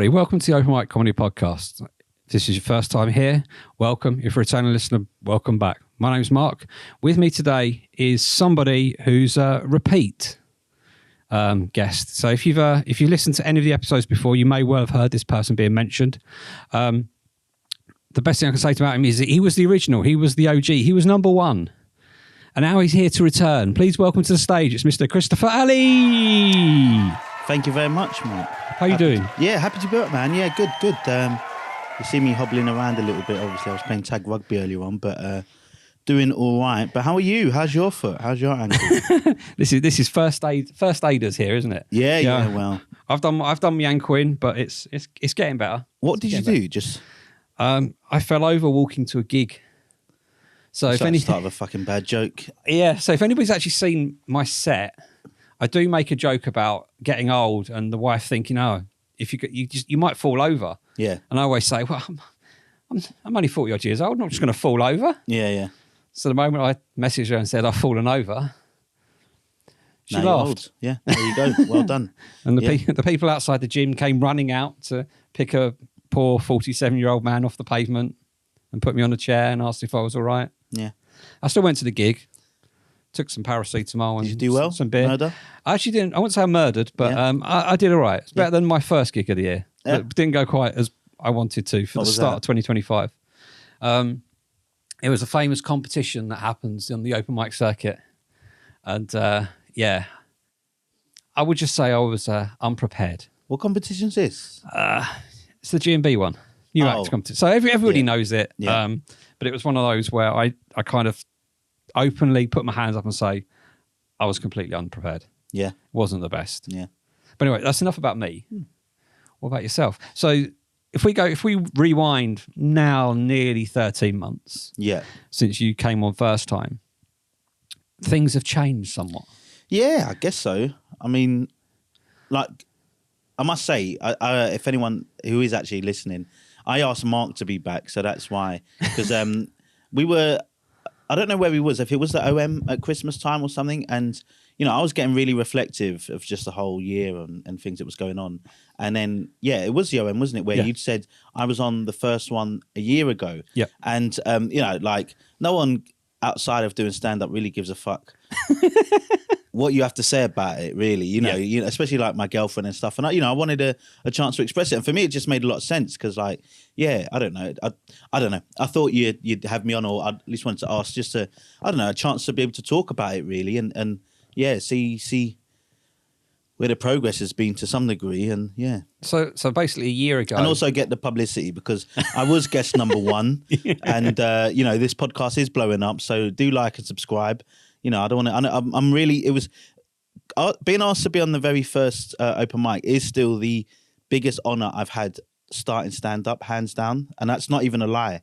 everybody. Welcome to the Open Mic Comedy Podcast. If this is your first time here, welcome. If you're a returning listener, welcome back. My name's Mark. With me today is somebody who's a repeat guest. So if you listened to any of the episodes before, you may well have heard this person being mentioned. The best thing I can say about him is that he was the original. He was the OG. He was number one. And now he's here to return. Please welcome to the stage. It's Mr. ChrisAli. Thank you very much, Mark. How you doing? Happy to be up, man. Yeah, good. You see me hobbling around a little bit. Obviously, I was playing tag rugby earlier on, but doing all right. But how are you? How's your foot? How's your ankle? This is first aiders here, isn't it? Yeah. Well, I've done my ankle in, but it's getting better. What did you do? Just I fell over walking to a gig. So if any start of a fucking bad joke. Yeah. So if anybody's actually seen my set, I do make a joke about getting old and the wife thinking, oh, if you might fall over. Yeah. And I always say, well, I'm only 40 odd years old. I'm not just going to fall over. Yeah. So the moment I messaged her and said I've fallen over, she laughed. Yeah, there you go. Well done. And the people outside the gym came running out to pick a poor 47-year-old man off the pavement and put me on a chair and asked if I was all right. Yeah. I still went to the gig. Took some paracetamol and did you do well? Some beer. Murder? I actually didn't. I wouldn't say I murdered, but I did all right. It's better than my first gig of the year. Yeah. It didn't go quite as I wanted to for the start of 2025. It was a famous competition that happens on the open mic circuit. And I would just say I was unprepared. What competition is this? It's the G&B one. New act competition. So everybody knows it. Yeah. But it was one of those where I kind of openly put my hands up and say I was completely unprepared. Yeah. It wasn't the best. Yeah. But anyway, that's enough about me. What about yourself? So if we rewind now nearly 13 months since you came on first time, things have changed somewhat. Yeah, I guess so. I mean, like, I must say, if anyone who is actually listening, I asked Mark to be back, so that's why. Because we were, I don't know where we was, if it was the OM at Christmas time or something, and, you know, I was getting really reflective of just the whole year and things that was going on. And then, it was the OM, wasn't it, where you'd said I was on the first one a year ago. Yeah. And, you know, like, no one outside of doing stand-up really gives a fuck what you have to say about it, really, you know, especially like my girlfriend and stuff. And I wanted a chance to express it. And for me, it just made a lot of sense because, like, I don't know. I don't know. I thought you'd have me on, or I at least wanted to ask just a chance to be able to talk about it, really. And see where the progress has been to some degree. And So basically a year ago. And also get the publicity because I was guest number one. And, you know, this podcast is blowing up. So do like and subscribe. You know, I don't want to, I'm really, it was, being asked to be on the very first open mic is still the biggest honor I've had starting stand-up, hands down. And that's not even a lie.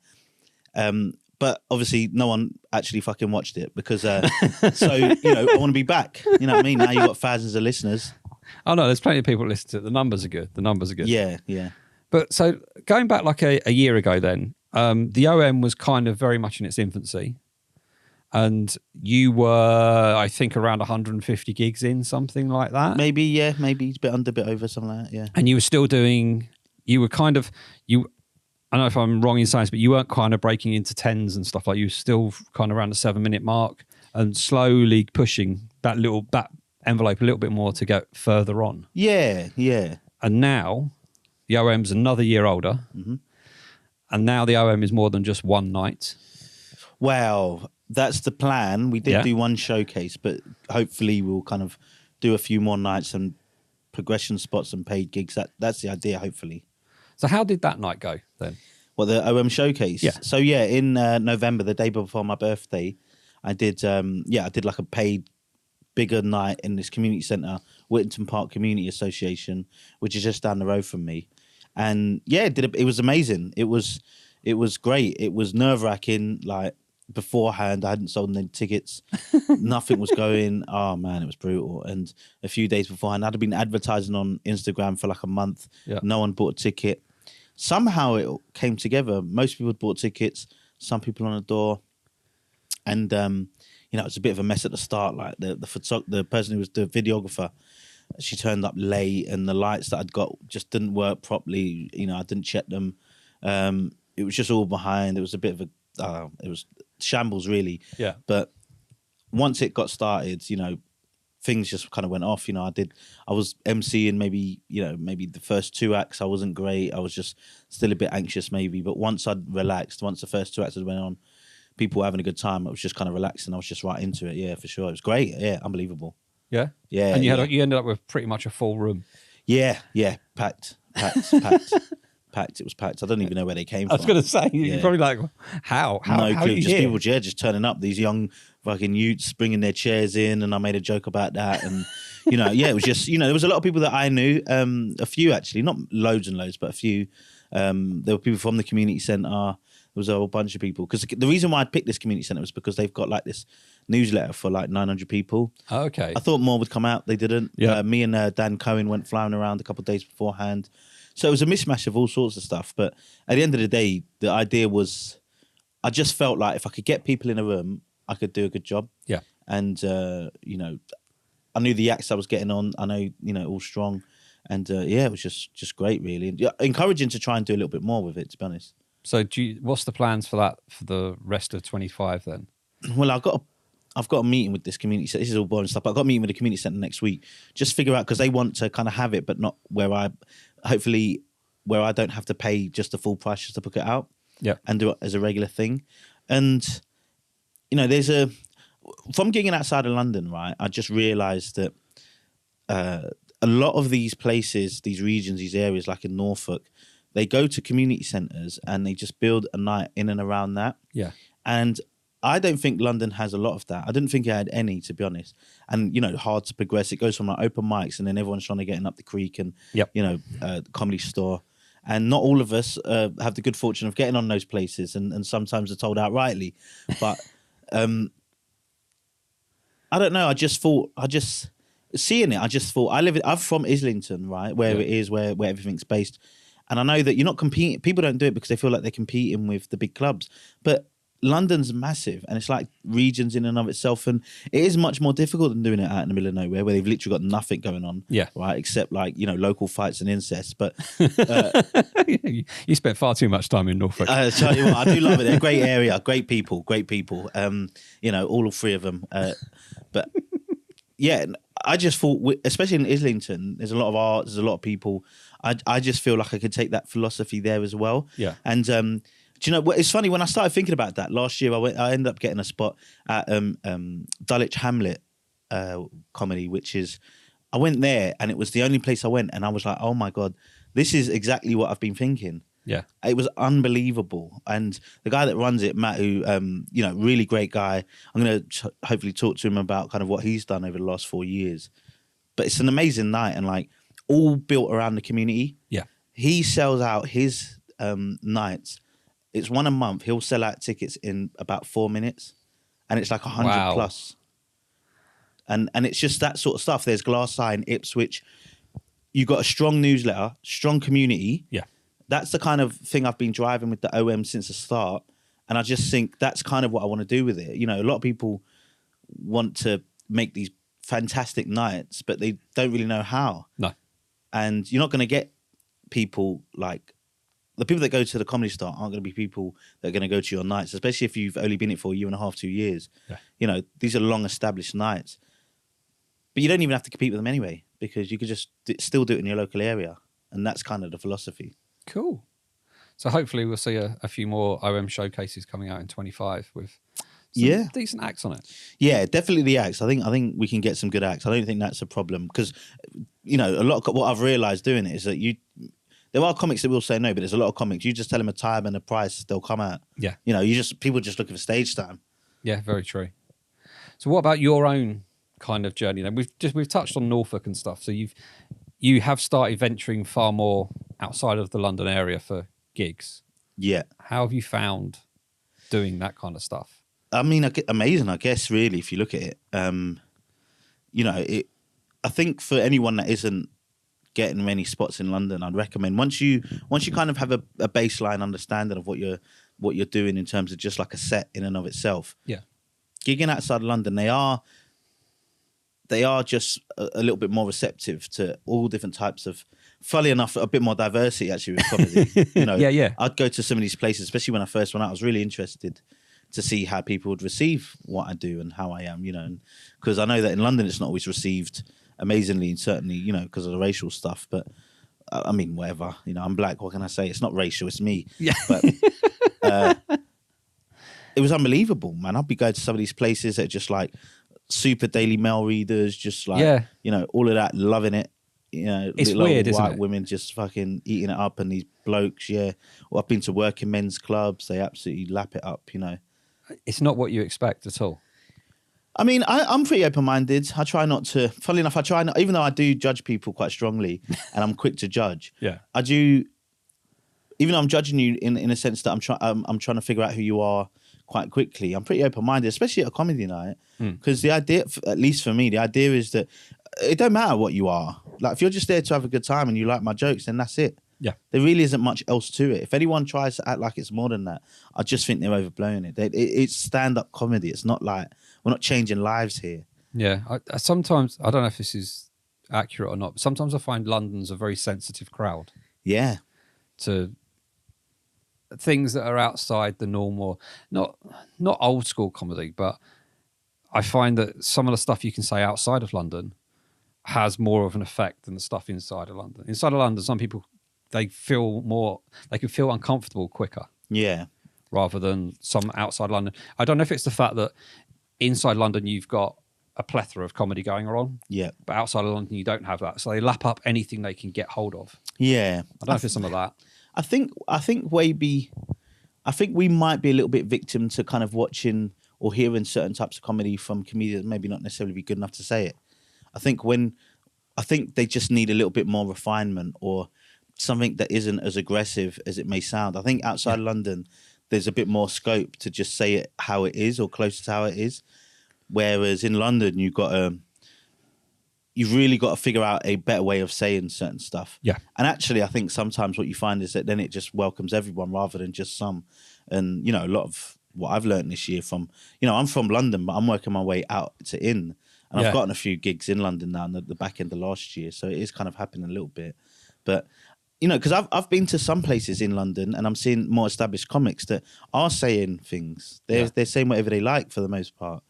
But obviously no one actually fucking watched it because, so, you know, I want to be back. You know what I mean? Now you've got thousands of listeners. Oh, no, there's plenty of people that listen to it. The numbers are good. Yeah. But so going back like a year ago then, the OM was kind of very much in its infancy. And you were, I think, around 150 gigs in, something like that. Maybe a bit under, bit over, something like that, yeah. And you were still doing, I don't know if I'm wrong in science, but you weren't kind of breaking into tens and stuff. Like you were still kind of around the 7-minute mark and slowly pushing that envelope a little bit more to get further on. Yeah. And now the OM's another year older. Mm-hmm. And now the OM is more than just one night. Well, that's the plan. We did do one showcase, but hopefully we'll kind of do a few more nights and progression spots and paid gigs. That's the idea, hopefully. So how did that night go then? Well, the OM showcase? Yeah. So in November, the day before my birthday, I did like a paid bigger night in this community centre, Whittington Park Community Association, which is just down the road from me. And it was amazing. It was great. It was nerve-wracking, like, beforehand. I hadn't sold any tickets. Nothing was going. Oh man, it was brutal. And a few days beforehand, I'd been advertising on Instagram for like a month. Yeah. No one bought a ticket. Somehow it came together. Most people bought tickets, some people on the door. And it was a bit of a mess at the start. Like the person who was the videographer she turned up late, and the lights that I'd got just didn't work properly. You know, I didn't check them. It was just all behind. It was a bit of it was shambles, really. Yeah. But once it got started, you know, things just kind of went off. You know, I was MCing maybe the first 2 acts. I wasn't great. I was just still a bit anxious maybe. But once I'd relaxed, once the first 2 acts had went on, people were having a good time. I was just kind of relaxed, and I was just right into it. Yeah, for sure. It was great. Yeah, unbelievable. Yeah. Yeah. And you ended up with pretty much a full room. Yeah. Packed. Packed. It was packed. I don't even know where they came from. I was going to say, you're probably like, how? No how clue. you Just here? people, just turning up. These young fucking youths bringing their chairs in, and I made a joke about that. And it was just, there was a lot of people that I knew. A few actually, not loads and loads, but a few. There were people from the community centre. There was a whole bunch of people. Because the reason why I picked this community centre was because they've got like this newsletter for like 900 people. Oh, okay. I thought more would come out. They didn't. Yeah. Me and Dan Cohen went flying around a couple of days beforehand. So it was a mismatch of all sorts of stuff. But at the end of the day, the idea was, I just felt like if I could get people in a room, I could do a good job. Yeah. And, I knew the acts I was getting on. I know, all strong. And, it was just great, really. And, encouraging to try and do a little bit more with it, to be honest. So what's the plans for that for the rest of 25 then? Well, I've got a meeting with this community centre. This is all boring stuff, but I've got a meeting with the community centre next week. Just figure out, because they want to kind of have it, but not where I don't have to pay just the full price just to book it out. Yeah. And do it as a regular thing. And, from gigging outside of London, right, I just realised that a lot of these places, these regions, these areas, like in Norfolk, they go to community centres and they just build a night in and around that. Yeah. And I don't think London has a lot of that. I didn't think it had any, to be honest. And, hard to progress. It goes from like open mics, and then everyone's trying to get in up the creek and, Comedy Store. And not all of us have the good fortune of getting on those places, and sometimes are told outrightly. But I don't know. Seeing it, I'm from Islington, right, where it is, where everything's based. And I know that you're not competing. People don't do it because they feel like they're competing with the big clubs. But London's massive, and it's like regions in and of itself, and it is much more difficult than doing it out in the middle of nowhere where they've literally got nothing going on. Yeah. Right, except like local fights and incest. But you spent far too much time in Norfolk. tell you what, I do love it. They're a great area, great people. All 3 of them. But yeah, I just thought, especially in Islington, there's a lot of art, there's a lot of people. I just feel like I could take that philosophy there as well. Yeah. And do you know what? It's funny, when I started thinking about that last year, I ended up getting a spot at Dulwich Hamlet comedy, which is, I went there and it was the only place I went, and I was like, oh my God, this is exactly what I've been thinking. Yeah. It was unbelievable. And the guy that runs it, Matt, who, really great guy. I'm going to hopefully talk to him about kind of what he's done over the last 4 years. But it's an amazing night, and like all built around the community. Yeah. He sells out his nights. It's one a month. He'll sell out tickets in about 4 minutes, and it's like 100 plus. And it's just that sort of stuff. There's Glasseye, Ipswich. You got a strong newsletter, strong community. Yeah. That's the kind of thing I've been driving with the OM since the start. And I just think that's kind of what I want to do with it. A lot of people want to make these fantastic nights, but they don't really know how. No. And you're not going to get people like, the people that go to the Comedy Store aren't going to be people that are going to go to your nights, especially if you've only been in it for a year and a half, 2 years. Yeah. These are long established nights. But you don't even have to compete with them anyway, because you could just still do it in your local area. And that's kind of the philosophy. Cool. So hopefully we'll see a few more OM showcases coming out in 25 with some decent acts on it. Yeah, definitely the acts. I think we can get some good acts. I don't think that's a problem, because a lot of what I've realised doing it is that there are comics that will say no, but there's a lot of comics. You just tell them a time and a price, they'll come out. Yeah. People just looking for stage time. Yeah, very true. So what about your own kind of journey then? We've touched on Norfolk and stuff. So you have started venturing far more outside of the London area for gigs. Yeah. How have you found doing that kind of stuff? I mean, amazing, I guess, really, if you look at it. I think for anyone that isn't getting many spots in London, I'd recommend, once you kind of have a baseline understanding of what you're doing in terms of just like a set in and of itself. Yeah. Gigging outside of London, they are they are just a little bit more receptive to all different types of, funnily enough, a bit more diversity actually with comedy. You know, Yeah. I'd go to some of these places, especially when I first went out. I was really interested to see how people would receive what I do and how I am, you know, because I know that in London it's not always received amazingly, certainly, you know, because of the racial stuff. But I mean, whatever, you know, I'm black. What can I say? It's not racial, it's me. Yeah. But it was unbelievable, man. I'd be going to some of these places that are just like super Daily Mail readers, just like, you know, all of that, loving it. You know, it's little weird, isn't white it? women just fucking eating it up, and these blokes, Or I've been to working men's clubs, they absolutely lap it up, you know. It's not what you expect at all. I mean, I'm pretty open-minded. I try not to, funnily enough, even though I do judge people quite strongly and I'm quick to judge, I do, even though I'm judging you in a sense that I'm trying to figure out who you are quite quickly, I'm pretty open-minded, especially at a comedy night, because the idea, at least for me, the idea is that it don't matter what you are. Like, if you're just there to have a good time and you like my jokes, then that's it. Yeah. There really isn't much else to it. If anyone tries to act like it's more than that, I just think they're overblowing it. It's stand-up comedy. It's not like, we're not changing lives here. Yeah. I sometimes, I don't know if this is accurate or not, but sometimes I find London's a very sensitive crowd. Yeah. To things that are outside the norm, or not old school comedy, but I find that some of the stuff you can say outside of London has more of an effect than the stuff inside of London. Inside of London, some people, they can feel uncomfortable quicker. Yeah. Rather than some outside London. I don't know if it's the fact that inside London you've got a plethora of comedy going on. Yeah. But outside of London you don't have that. So they lap up anything they can get hold of. Yeah. I don't know if it's some of that. I think we might be a little bit victim to kind of watching or hearing certain types of comedy from comedians, maybe not necessarily be good enough to say it. I think they just need a little bit more refinement or something that isn't as aggressive as it may sound. I think outside London, there's a bit more scope to just say it how it is or closer to how it is. Whereas in London, you've really got to figure out a better way of saying certain stuff. Yeah. And actually, I think sometimes what you find is that then it just welcomes everyone rather than just some. And, you know, a lot of what I've learned this year from, you know, I'm from London, but I'm working my way out to in. And I've gotten a few gigs in London now in the back end of last year. So it is kind of happening a little bit. But, you know, because I've been to some places in London and I'm seeing more established comics that are saying things. They're saying whatever they like for the most part.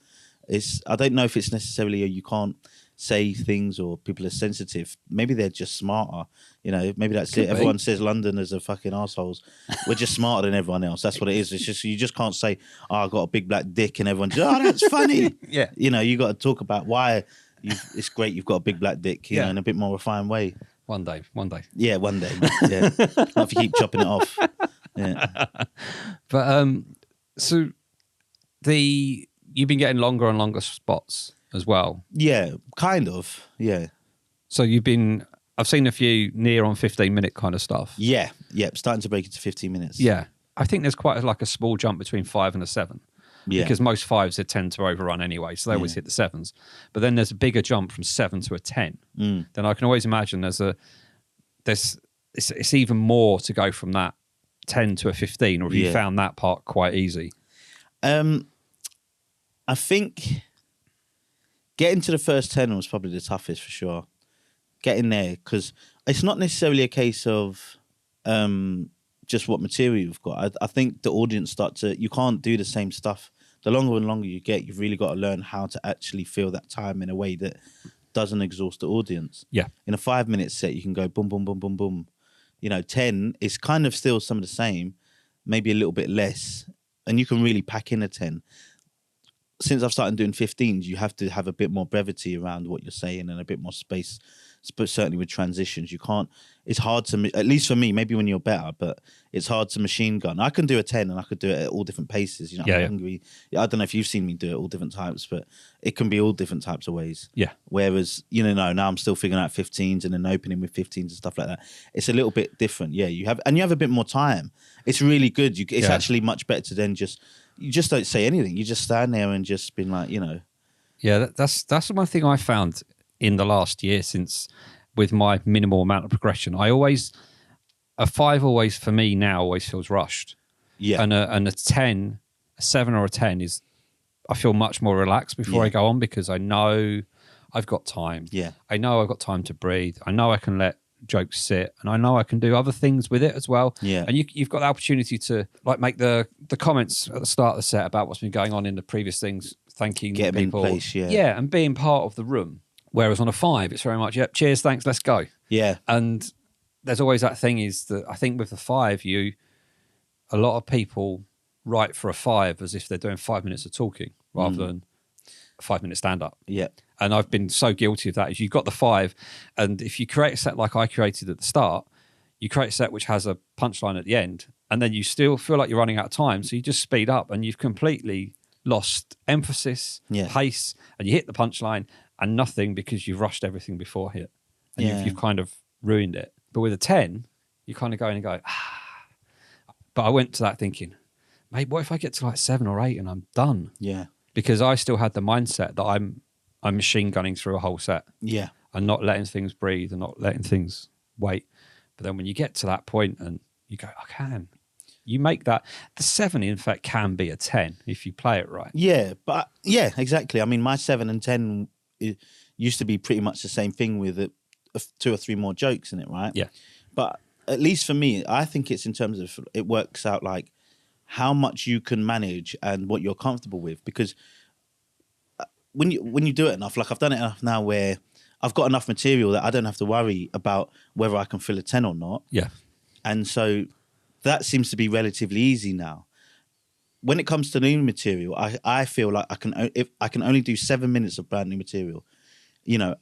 I don't know if it's necessarily you can't say things or people are sensitive. Maybe they're just smarter. You know, maybe that's it. Everyone says Londoners are fucking assholes. We're just smarter than everyone else. That's what it is. It's just, you just can't say, oh, I've got a big black dick and everyone's, oh, that's funny. Yeah. You know, you got to talk about why it's great you've got a big black dick, you know, in a bit more refined way. One day. Yeah, one day. Yeah. Not if you keep chopping it off. Yeah. But so you've been getting longer and longer spots as well. Yeah, kind of. Yeah. So I've seen a few near on 15-minute kind of stuff. Yeah. Starting to break into 15 minutes. Yeah. I think there's quite a small jump between 5 and a 7. Yeah. Because most 5s they tend to overrun anyway, so they always hit the 7s. But then there's a bigger jump from 7 to a 10. Then I can always imagine it's even more to go from that 10 to a 15, or have you found that part quite easy? I think getting to the first 10 was probably the toughest for sure. Getting there, because it's not necessarily a case of just what material you've got. I think the audience you can't do the same stuff. The longer and longer you get, you've really got to learn how to actually fill that time in a way that doesn't exhaust the audience. Yeah. In a 5-minute set, you can go boom, boom, boom, boom, boom. You know, 10 is kind of still some of the same, maybe a little bit less, and you can really pack in a 10. Since I've started doing 15s, you have to have a bit more brevity around what you're saying and a bit more space. But certainly with transitions, you can't. It's hard to, at least for me. Maybe when you're better, but it's hard to machine gun. I can do a 10, and I could do it at all different paces. You know, I'm hungry. I don't know if you've seen me do it all different types, but it can be all different types of ways. Yeah. Whereas now I'm still figuring out 15s and then opening with 15s and stuff like that. It's a little bit different. Yeah, you have a bit more time. It's really good. It's actually much better than you just don't say anything. You just stand there and just been like, Yeah, that's one thing I found in the last year, since with my minimal amount of progression, a 5 always for me now always feels rushed. Yeah. And a 10, a 7 or a 10 I feel much more relaxed before I go on, because I know I've got time. Yeah. I know I've got time to breathe. I know I can let jokes sit, and I know I can do other things with it as well. Yeah. And you've got the opportunity to like make the comments at the start of the set about what's been going on in the previous things, thanking Get 'em in people. place, yeah. and being part of the room. Whereas on a 5, it's very much, yep, cheers, thanks, let's go. Yeah. And there's always that thing is that I think with the 5, a lot of people write for a 5 as if they're doing 5 minutes of talking rather than a 5-minute stand-up. Yeah. And I've been so guilty of that. Is you've got the 5, and if you create a set like I created at the start, you create a set which has a punchline at the end, and then you still feel like you're running out of time, so you just speed up, and you've completely lost emphasis, pace, and you hit the punchline and nothing because you've rushed everything before it, and you've kind of ruined it. But with a 10, you kind of go in and go, But I went to that thinking, mate, what if I get to like 7 or 8 and I'm done? Yeah. Because I still had the mindset that I'm machine gunning through a whole set. Yeah. And not letting things breathe and not letting things wait. But then when you get to that point and you go, I can. You make that. The 7, in fact, can be a 10 if you play it right. Yeah, but yeah, exactly. I mean, my 7 and 10 used to be pretty much the same thing with 2 or 3 more jokes in it, right? Yeah. But at least for me, I think it's in terms of, it works out like how much you can manage and what you're comfortable with. Because when you do it enough, like I've done it enough now where I've got enough material that I don't have to worry about whether I can fill a 10 or not. Yeah. And so that seems to be relatively easy now. When it comes to new material, I feel like I can only do 7 minutes of brand new material. You know,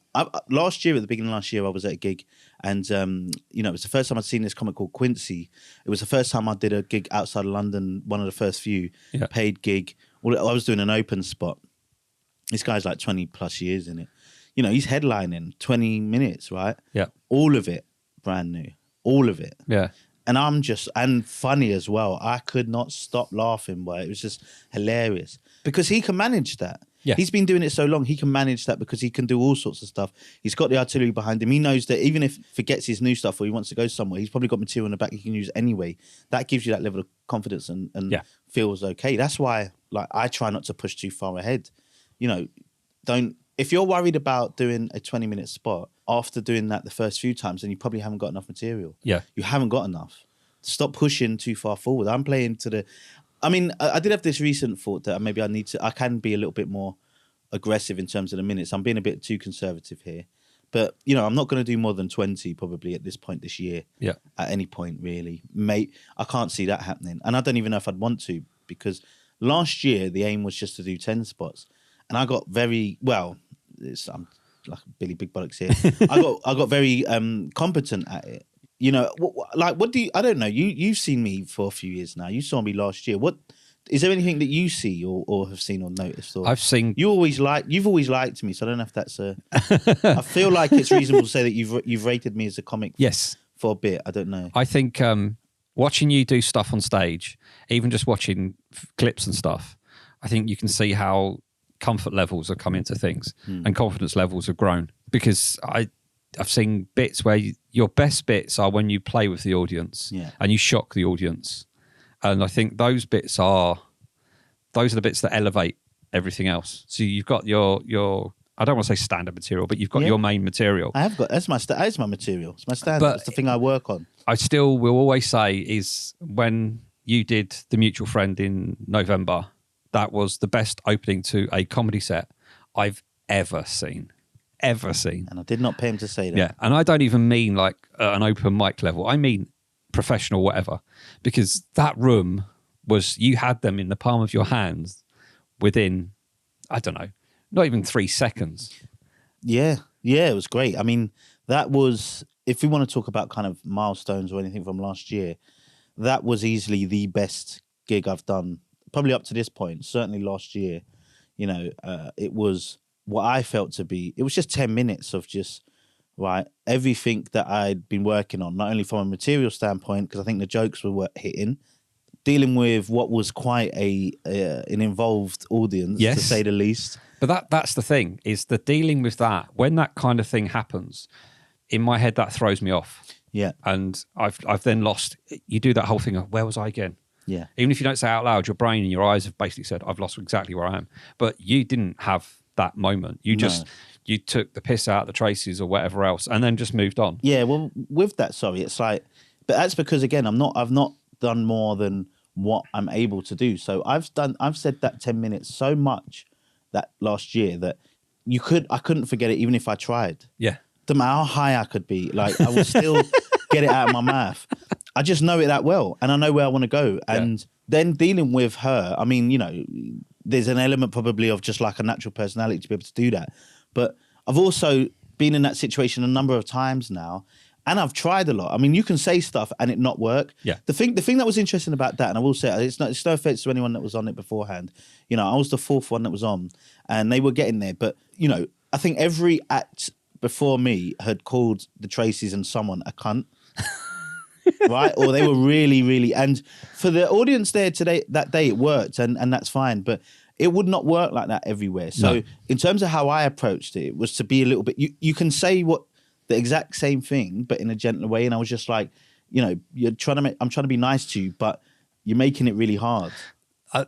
last year, at the beginning of last year, I was at a gig and, you know, it was the first time I'd seen this comic called Quincy. It was the first time I did a gig outside of London, one of the first few paid gig. Well, I was doing an open spot. This guy's like 20 plus years in it. You know, he's headlining 20 minutes, right? Yeah. All of it brand new. All of it. Yeah. And and funny as well. I could not stop laughing, but it was just hilarious because he can manage that. Yeah. He's been doing it so long, he can manage that because he can do all sorts of stuff. He's got the artillery behind him. He knows that even if he forgets his new stuff or he wants to go somewhere, he's probably got material in the back he can use anyway. That gives you that level of confidence and feels okay. That's why, like, I try not to push too far ahead. You know, if you're worried about doing a 20-minute spot after doing that the first few times, then you probably haven't got enough material. Yeah. You haven't got enough. Stop pushing too far forward. I'm playing to the... I mean, I did have this recent thought that maybe I can be a little bit more aggressive in terms of the minutes. I'm being a bit too conservative here. But, you know, I'm not going to do more than 20 probably at this point this year. Yeah. At any point, really. I can't see that happening. And I don't even know if I'd want to, because last year the aim was just to do 10 spots. And I got very... Well, I'm like Billy Big Bollocks here. I got very competent at it. You know, what do you? I don't know. You've seen me for a few years now. You saw me last year. What is there anything that you see or have seen or noticed? Or I've seen. You've always liked me, so I don't know if that's a. I feel like it's reasonable to say that you've rated me as a comic. Yes. For a bit, I don't know. I think watching you do stuff on stage, even just watching clips and stuff, I think you can see how comfort levels have come into things and confidence levels have grown, because I've seen bits where your best bits are when you play with the audience and you shock the audience. And I think those are the bits that elevate everything else. So you've got your I don't want to say standard material, but you've got your main material. I have got, that's my material. It's my standard. It's the thing I work on. I still will always say is when you did The Mutual Friend in November, that was the best opening to a comedy set I've ever seen. And I did not pay him to say that. Yeah, and I don't even mean like an open mic level. I mean professional whatever, because that room was, you had them in the palm of your hands within, I don't know, not even 3 seconds. Yeah, it was great. I mean, that was, if we want to talk about kind of milestones or anything from last year, that was easily the best gig I've done, probably up to this point, certainly last year. You know, it was what I felt to be, it was just 10 minutes of just, right, everything that I'd been working on, not only from a material standpoint, because I think the jokes were hitting, dealing with what was quite an involved audience, to say the least. But that's the thing, is the dealing with that, when that kind of thing happens, in my head, that throws me off. Yeah. And I've then lost, you do that whole thing of, where was I again? Yeah. Even if you don't say it out loud, your brain and your eyes have basically said, I've lost exactly where I am. But you didn't have that moment. You just you took the piss out of the Tracy's or whatever else, and then just moved on. Yeah, well, with that, sorry, it's like, but that's because again, I've not done more than what I'm able to do. So I've said that 10 minutes so much that last year that I couldn't forget it even if I tried. Yeah. No matter how high I could be, like I would still get it out of my mouth. I just know it that well, and I know where I want to go. And then dealing with her, I mean, you know, there's an element probably of just like a natural personality to be able to do that. But I've also been in that situation a number of times now, and I've tried a lot. I mean, you can say stuff and it not work. Yeah. The thing that was interesting about that, and I will say, it's no offense to anyone that was on it beforehand. You know, I was the fourth one that was on, and they were getting there. But you know, I think every act before me had called the Tracys and someone a cunt. Right? Or they were really, really, and for the audience there today, that day it worked, and that's fine. But it would not work like that everywhere. So in terms of how I approached it, it was to be a little bit, you can say the exact same thing, but in a gentler way. And I was just like, you know, I'm trying to be nice to you, but you're making it really hard.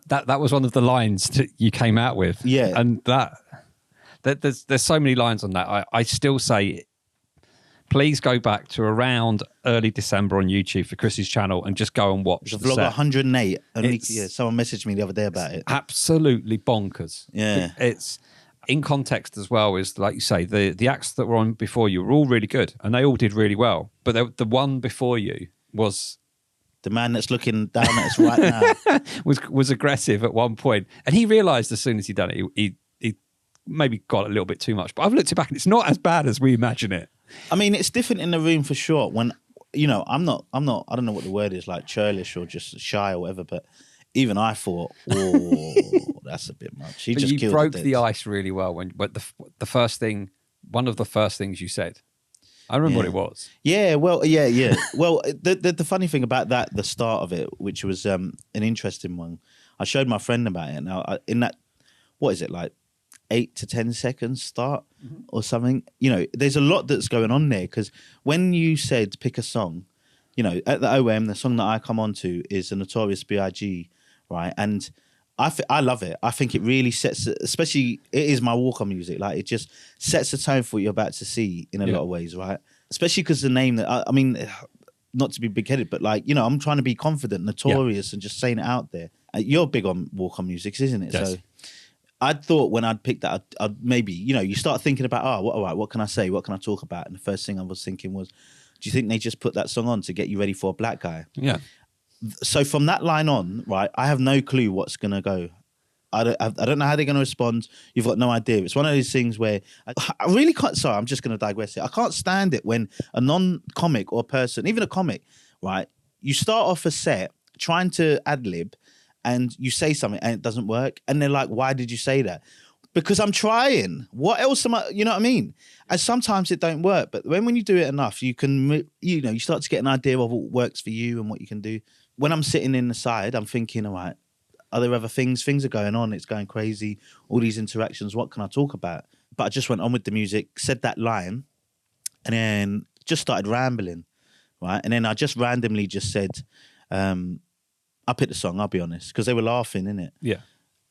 That was one of the lines that you came out with. Yeah. And there's so many lines on that. I still say, please go back to around early December on YouTube for Chris's channel and just go and watch The the vlog set. 108. Someone messaged me the other day about it. Absolutely bonkers. Yeah. It's in context as well, is like you say, the acts that were on before you were all really good and they all did really well. But the one before you was... The man that's looking down at us right now. was aggressive at one point. And he realised as soon as he'd done it, he maybe got a little bit too much. But I've looked it back and it's not as bad as we imagine it. I mean, it's different in the room for sure. When, you know, I'm not, I don't know what the word is, like churlish or just shy or whatever, but even I thought, oh, that's a bit much. He just you broke the ice really well but the first thing, one of the first things you said, I remember what it was. Yeah, well, yeah. Well, the funny thing about that, the start of it, which was an interesting one, I showed my friend about it. Now, in that, what is it, like 8 to 10 seconds start or something? You know, there's a lot that's going on there, because when you said pick a song, you know, at the OM, the song that I come on to is a Notorious B.I.G., right? And I love it. I think it really sets, especially, it is my walk-on music. Like, it just sets the tone for what you're about to see in a lot of ways, right? Especially because the name that, I mean, not to be big-headed, but like, you know, I'm trying to be confident, notorious, and just saying it out there. You're big on walk-on music, isn't it? Yes. So I thought when I'd picked that, I'd maybe, you know, you start thinking about, all right, what can I say? What can I talk about? And the first thing I was thinking was, do you think they just put that song on to get you ready for a black guy? Yeah. So from that line on, right, I have no clue what's going to go. I don't know how they're going to respond. You've got no idea. It's one of those things where I really can't, sorry, I'm just going to digress here. I can't stand it when a non-comic or person, even a comic, right, you start off a set trying to ad-lib and you say something and it doesn't work. And they're like, why did you say that? Because I'm trying. What else am I, you know what I mean? And sometimes it don't work. But when you do it enough, you can, you know, you start to get an idea of what works for you and what you can do. When I'm sitting in the side, I'm thinking, all right, are there other things? Things are going on. It's going crazy. All these interactions. What can I talk about? But I just went on with the music, said that line, and then just started rambling, right? And then I just randomly just said, I picked the song, I'll be honest, because they were laughing, innit? Yeah.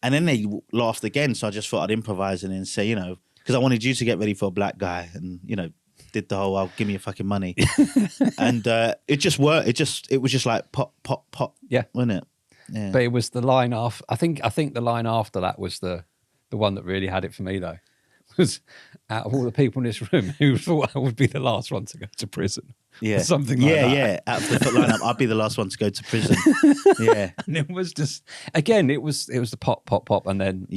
And then they laughed again. So I just thought I'd improvise and then say, you know, because I wanted you to get ready for a black guy and, you know, did the whole, I'll give me your fucking money. And it just worked. It was just like pop, pop, pop. Yeah. Wasn't it? Yeah. But it was the line after. I think the line after that was the one that really had it for me, though. Was out of all the people in this room, who thought I would be the last one to go to prison? Yeah, or something like that. Yeah. Out of the foot lineup, I'd be the last one to go to prison. Yeah, and it was just again, it was the pop, pop, pop, and then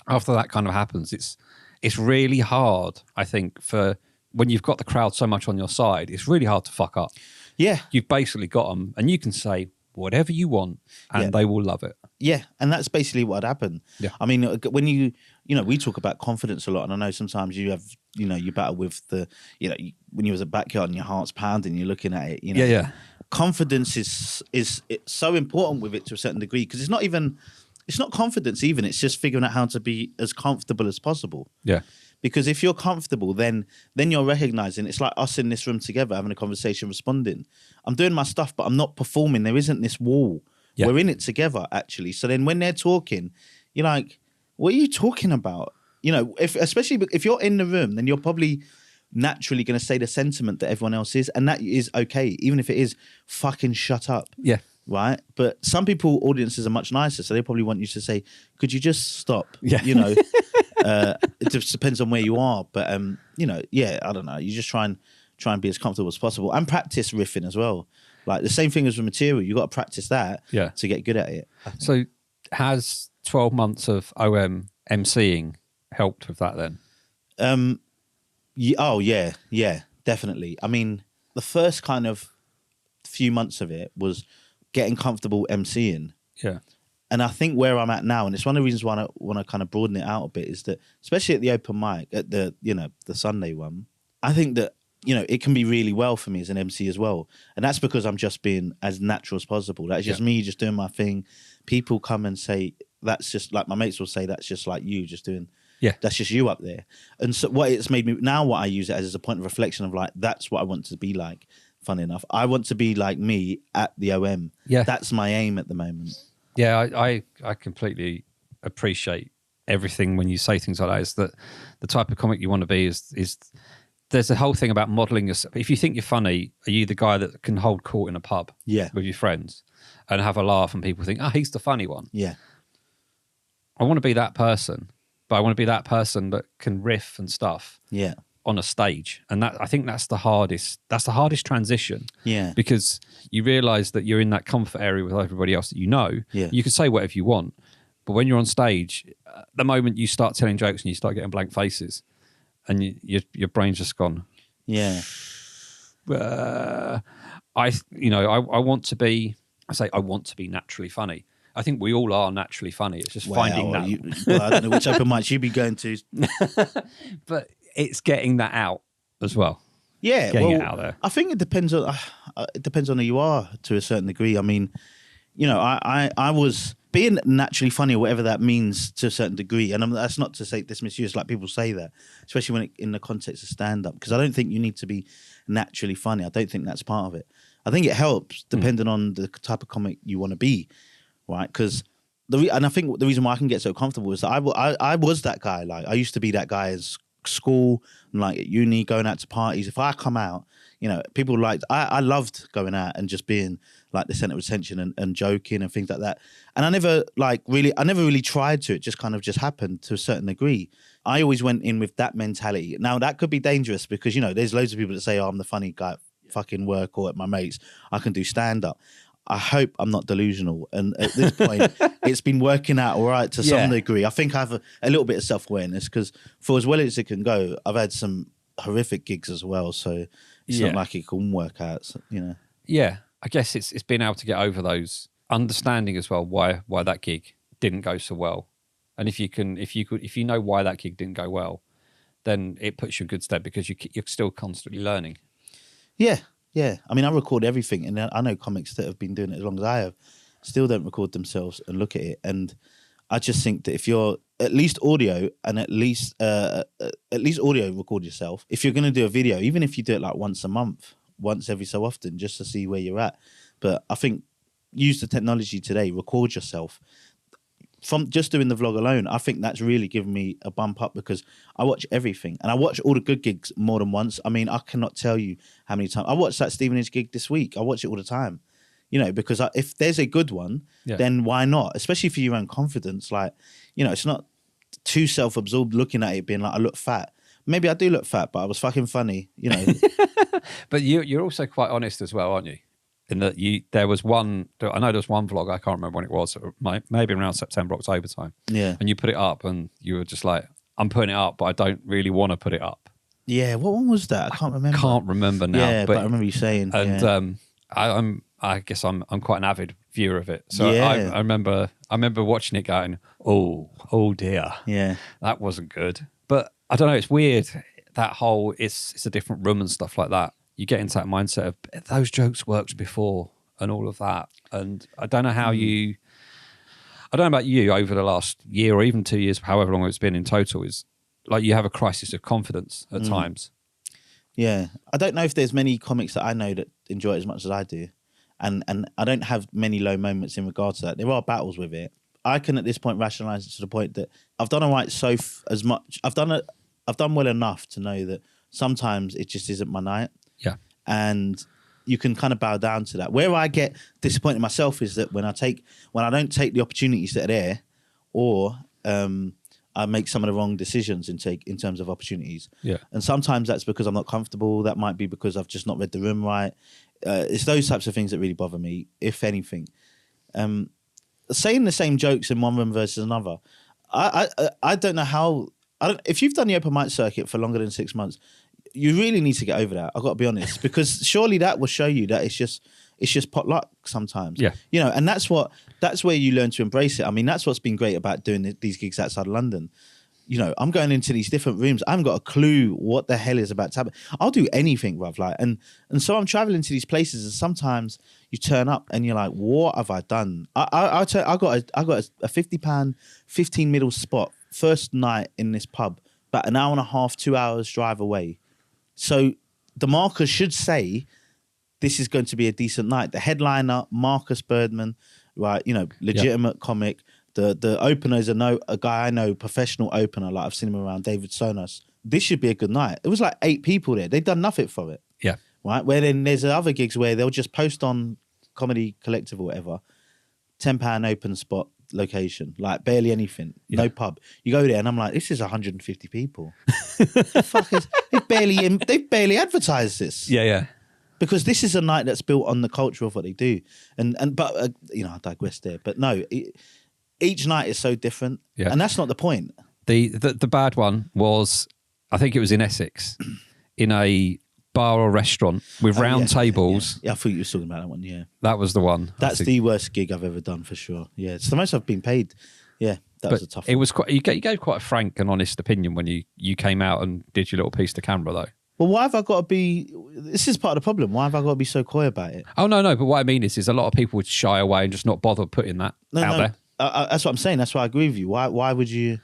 after that kind of happens, it's really hard. I think for when you've got the crowd so much on your side, it's really hard to fuck up. Yeah, you've basically got them, and you can say whatever you want, and they will love it. Yeah, and that's basically what happened. Yeah, I mean, when you know, we talk about confidence a lot, and I know sometimes you have, you know, you battle with the, you know, when you was at backyard and your heart's pounding, you're looking at it, you know. Yeah. Confidence is it's so important with it to a certain degree, because it's not confidence even, it's just figuring out how to be as comfortable as possible. Yeah. Because if you're comfortable, then you're recognizing, it's like us in this room together having a conversation, responding. I'm doing my stuff, but I'm not performing. There isn't this wall. Yeah. We're in it together, actually. So then when they're talking, you're like, what are you talking about? especially if you're in the room, then you're probably naturally going to say the sentiment that everyone else is, and that is okay, even if it is fucking shut up. Yeah. Right. But some audiences are much nicer, so they probably want you to say, could you just stop? Yeah. It just depends on where you are. But I don't know. You just try and be as comfortable as possible and practice riffing as well. Like the same thing as with material, you got to practice that to get good at it. So has 12 months of OM MCing helped with that then? Yeah, definitely. I mean, the first kind of few months of it was getting comfortable MCing. Yeah. And I think where I'm at now, and it's one of the reasons why I want to kind of broaden it out a bit, is that especially at the open mic, at the Sunday one, I think that, it can be really well for me as an MC as well. And that's because I'm just being as natural as possible. That's just me just doing my thing. People come and say, that's just like, my mates will say, that's just like you just doing, that's just you up there. And so what it's made me, now what I use it as is a point of reflection of like, that's what I want to be like. Funny enough, I want to be like me at the OM. Yeah. That's my aim at the moment. Yeah, I completely appreciate everything when you say things like that. Is that the type of comic you want to be is there's a whole thing about modelling yourself. If you think you're funny, are you the guy that can hold court in a pub with your friends and have a laugh and people think, oh, he's the funny one? Yeah. I want to be that person, but I want to be that person that can riff and stuff. Yeah. On a stage, and I think that's the hardest transition. Yeah, because you realise that you're in that comfort area with everybody else that you know. Yeah, you can say whatever you want, but when you're on stage, the moment you start telling jokes and you start getting blank faces, and your brain's just gone. Yeah, I want to be. I want to be naturally funny. I think we all are naturally funny. It's just finding that. I don't know which open mics you'd be going to, but it's getting that out as well. Yeah, getting it out there. I think it depends on who you are to a certain degree. I mean, I was being naturally funny, or whatever that means, to a certain degree, and that's not to say dismiss you. It's like people say that, especially when in the context of stand up, because I don't think you need to be naturally funny. I don't think that's part of it. I think it helps depending on the type of comic you want to be, right? Because and I think the reason why I can get so comfortable is that I was that guy. Like I used to be that guy as school and like at uni, going out to parties. If I come out, people liked. I loved going out and just being like the center of attention and joking and things like that. And I never really tried to. It just kind of just happened to a certain degree. I always went in with that mentality. Now that could be dangerous because there's loads of people that say, "Oh, I'm the funny guy at fucking work or at my mates. I can do stand up." I hope I'm not delusional. And at this point, it's been working out all right to some degree. I think I have a little bit of self-awareness because for as well as it can go, I've had some horrific gigs as well. So it's not like it can work out, Yeah, I guess it's being able to get over those, understanding as well why that gig didn't go so well. And if you know why that gig didn't go well, then it puts you in good stead because you're still constantly learning. Yeah. Yeah, I mean, I record everything, and I know comics that have been doing it as long as I have, still don't record themselves and look at it. And I just think that if you're at least audio and at least audio record yourself, if you're going to do a video, even if you do it like once a month, once every so often, just to see where you're at. But I think use the technology today, record yourself. From just doing the vlog alone, I think that's really given me a bump up because I watch everything and I watch all the good gigs more than once. I mean, I cannot tell you how many times I watched that Stevenage gig this week. I watch it all the time, because if there's a good one, then why not? Especially for your own confidence. Like, it's not too self-absorbed looking at it being like, I look fat. Maybe I do look fat, but I was fucking funny, But you're also quite honest as well, aren't you? In that there was one vlog, I can't remember when it was, maybe around September, October time. Yeah. And you put it up and you were just like, I'm putting it up, but I don't really want to put it up. Yeah, what one was that? I can't remember. Can't remember now. Yeah, but I remember you saying. And I guess I'm quite an avid viewer of it. So I remember watching it going, oh dear. Yeah. That wasn't good. But I don't know, it's weird, that whole, it's a different room and stuff like that. You get into that mindset of those jokes worked before and all of that. And I don't know how I don't know about you over the last year or even 2 years, however long it's been in total, is like you have a crisis of confidence at times. Yeah. I don't know if there's many comics that I know that enjoy it as much as I do. And I don't have many low moments in regards to that. There are battles with it. I can at this point rationalize it to the point that I've done all right as much. I've done well enough to know that sometimes it just isn't my night. Yeah. And you can kind of bow down to that. Where I get disappointed myself is that when I don't take the opportunities that are there, or I make some of the wrong decisions in terms of opportunities. Yeah. And sometimes that's because I'm not comfortable. That might be because I've just not read the room right. It's those types of things that really bother me, if anything. Saying the same jokes in one room versus another, I don't know how. If you've done the open mic circuit for longer than 6 months, you really need to get over that. I've got to be honest, because surely that will show you that it's just pot luck sometimes. Yeah. And that's where you learn to embrace it. I mean, that's what's been great about doing these gigs outside of London. I'm going into these different rooms. I haven't got a clue what the hell is about to happen. I'll do anything, bruv. And so I'm traveling to these places, and sometimes you turn up and you're like, what have I done? I got a £50, 15 middle spot first night in this pub, about an hour and a half, 2 hours drive away. So the marker should say this is going to be a decent night. The headliner, Marcus Birdman, right? Legitimate comic. The opener is a guy I know, professional opener, like I've seen him around, David Sonos. This should be a good night. It was like 8 people there. They've done nothing for it. Yeah. Right? Where then there's other gigs where they'll just post on Comedy Collective or whatever, £10 open spot location, like barely anything, no pub. You go there and I'm like, this is 150 people. The fuck is, they've barely advertised this. Yeah. Because this is a night that's built on the culture of what they do. But I digress there. But no, each night is so different. Yeah. And that's not the point. The bad one was, I think it was in Essex, in a bar or restaurant with round tables. Yeah, I thought you were talking about that one, yeah. That was the one. That's the worst gig I've ever done, for sure. Yeah, it's the most I've been paid. Yeah, was a tough one. It was quite, you gave quite a frank and honest opinion when you came out and did your little piece to camera, though. Well, why have I got to be... This is part of the problem. Why have I got to be so coy about it? Oh, no. But what I mean is a lot of people would shy away and just not bother putting that out there. That's what I'm saying. That's why I agree with you. Why would you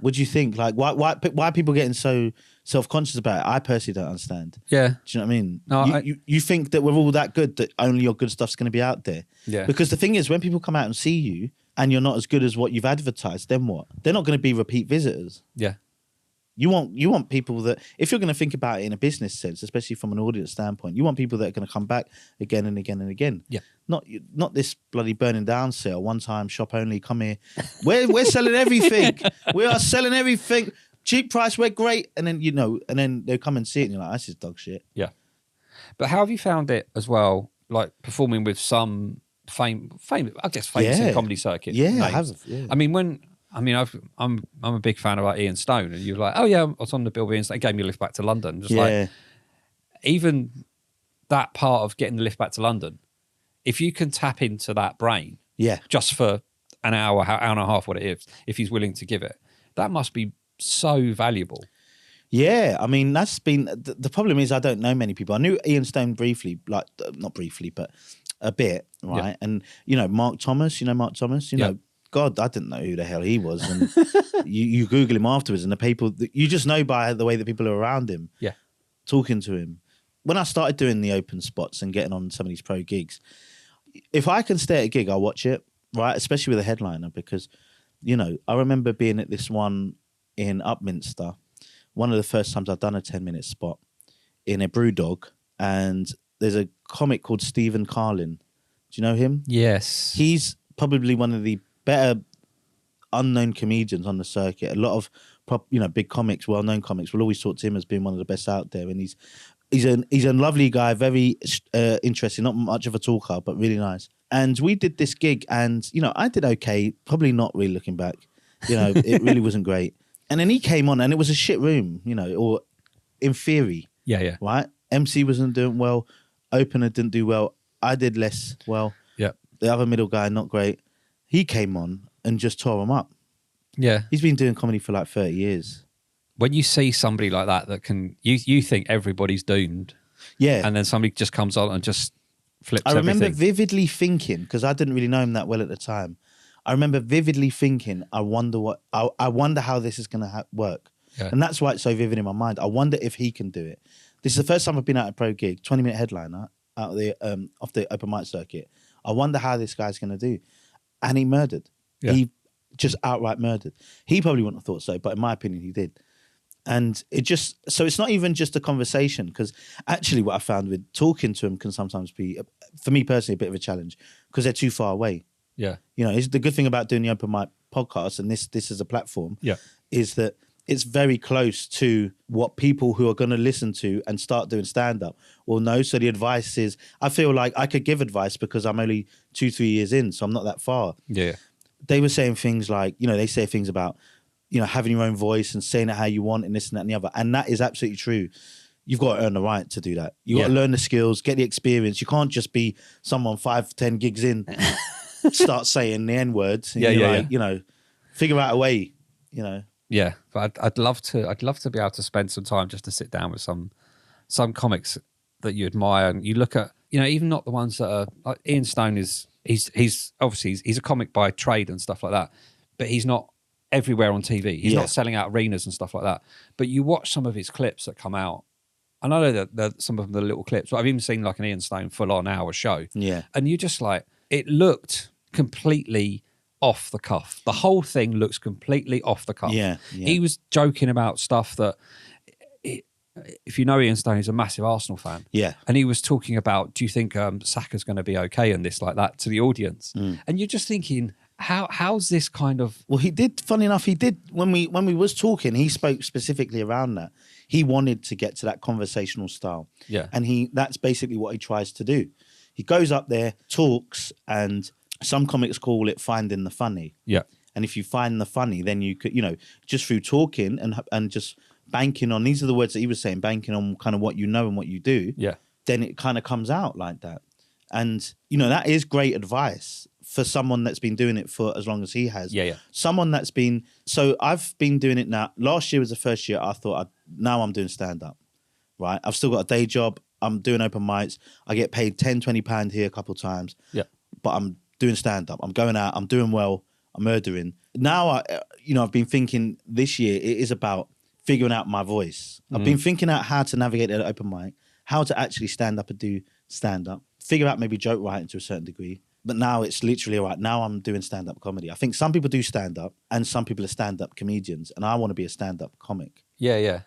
think? Like, why are people getting so self-conscious about it? I personally don't understand. Yeah. Do you know what I mean? No, you think that we're all that good, that only your good stuff's going to be out there. Yeah. Because the thing is, when people come out and see you and you're not as good as what you've advertised, then what? They're not going to be repeat visitors. Yeah. You want people that, if you're going to think about it in a business sense, especially from an audience standpoint, you want people that are going to come back again and again and again. Yeah. Not this bloody burning down sale, one time shop only, come here. We're selling everything. We are selling everything. Cheap price, we're great. And then, and then they come and see it and you're like, this is dog shit. Yeah. But how have you found it as well, like performing with some famous in the comedy circuit? Yeah, names? I have. Yeah. I'm a big fan of like Ian Stone, and you're like, oh yeah, I was on the bill with Ian Stone. He gave me a lift back to London. Just like, even that part of getting the lift back to London, if you can tap into that brain, just for an hour and a half, what it is, if he's willing to give it, that must be so valuable. Yeah, I mean, that's been the problem is I don't know many people. I knew Ian Stone briefly, like not briefly, but a bit, right? Yeah. And Mark Thomas, Mark Thomas, God, I didn't know who the hell he was. And you Google him afterwards, and the people you just know by the way that people are around him, talking to him. When I started doing the open spots and getting on some of these pro gigs, if I can stay at a gig, I'll watch it, right? Especially with a headliner, because I remember being at this one in Upminster. One of the first times I've done a 10-minute spot in a Brewdog, and there's a comic called Stephen Carlin. Do you know him? Yes. He's probably one of the better unknown comedians on the circuit. A lot of big comics, well-known comics, will always talk to him as being one of the best out there. And he's a lovely guy, very interesting, not much of a talker, but really nice. And we did this gig, and I did okay, probably not really looking back. It really wasn't great. And then he came on, and it was a shit room, or in theory. Yeah. Right? MC wasn't doing well. Opener didn't do well. I did less well. Yeah. The other middle guy, not great. He came on and just tore him up. Yeah. He's been doing comedy for like 30 years. When you see somebody like that can, you think everybody's doomed. Yeah. And then somebody just comes on and just flips everything. I remember vividly thinking, because I didn't really know him that well at the time, I remember vividly thinking, I wonder how this is going to work. Yeah. And that's why it's so vivid in my mind. I wonder if he can do it. This is the first time I've been at a pro gig, 20-minute headliner out of the off the open mic circuit. I wonder how this guy's going to do. And he murdered. Yeah. just outright murdered. He probably wouldn't have thought so, but in my opinion, he did. And so it's not even just a conversation, because actually what I found with talking to him can sometimes be, for me personally, a bit of a challenge because they're too far away. Yeah. You know, it's the good thing about doing the open mic podcast, and this is a platform, is that it's very close to what people who are going to listen to and start doing stand-up will know. So the advice is, I feel like I could give advice because I'm only 2-3 years in, so I'm not that far. Yeah. They were saying things like, you know, they say things about, you know, having your own voice and saying it how you want and this and that and the other. And that is absolutely true. You've got to earn the right to do that. You've got to learn the skills, get the experience. You can't just be someone 5-10 gigs in, start saying the N-words. You know, figure out a way, you know. Yeah, but I'd love to be able to spend some time just to sit down with some comics that you admire, and you look at, you know, even not the ones that are like Ian Stone he's obviously he's a comic by trade and stuff like that, but he's not everywhere on TV. He's not selling out arenas and stuff like that. But you watch some of his clips that come out, and I know that some of them are little clips, but I've even seen like an Ian Stone full-on hour show. Yeah, and you just like, it looked completely off the cuff. The whole thing looks completely off the cuff. Yeah. He was joking about stuff that, if you know Ian Stone, he's a massive Arsenal fan. Yeah. And he was talking about, do you think Saka's going to be okay in this, like that, to the audience? And you're just thinking, how's this kind of... Well, he did, funny enough, he did, when we was talking, he spoke specifically around that. He wanted to get to that conversational style. Yeah. And that's basically what he tries to do. He goes up there, talks, and some comics call it finding the funny. Yeah. And if you find the funny, then you could, you know, just through talking and just banking on, these are the words that he was saying, banking on kind of what you know and what you do. Yeah. Then it kind of comes out like that. And, you know, that is great advice for someone that's been doing it for as long as he has. Yeah. Someone that's been, so I've been doing it now. Last year was the first year I thought, now I'm doing stand-up, right? I've still got a day job. I'm doing open mics. I get paid £10-20 here a couple of times. Yeah. But I'm doing stand-up. I'm going out. I'm doing well. I'm murdering. Now, I've been thinking this year, it is about figuring out my voice. I've been thinking out how to navigate an open mic, how to actually stand up and do stand-up, figure out maybe joke writing to a certain degree. But now it's literally, all right, now I'm doing stand-up comedy. I think some people do stand-up and some people are stand-up comedians, and I want to be a stand-up comic. Yeah, yeah.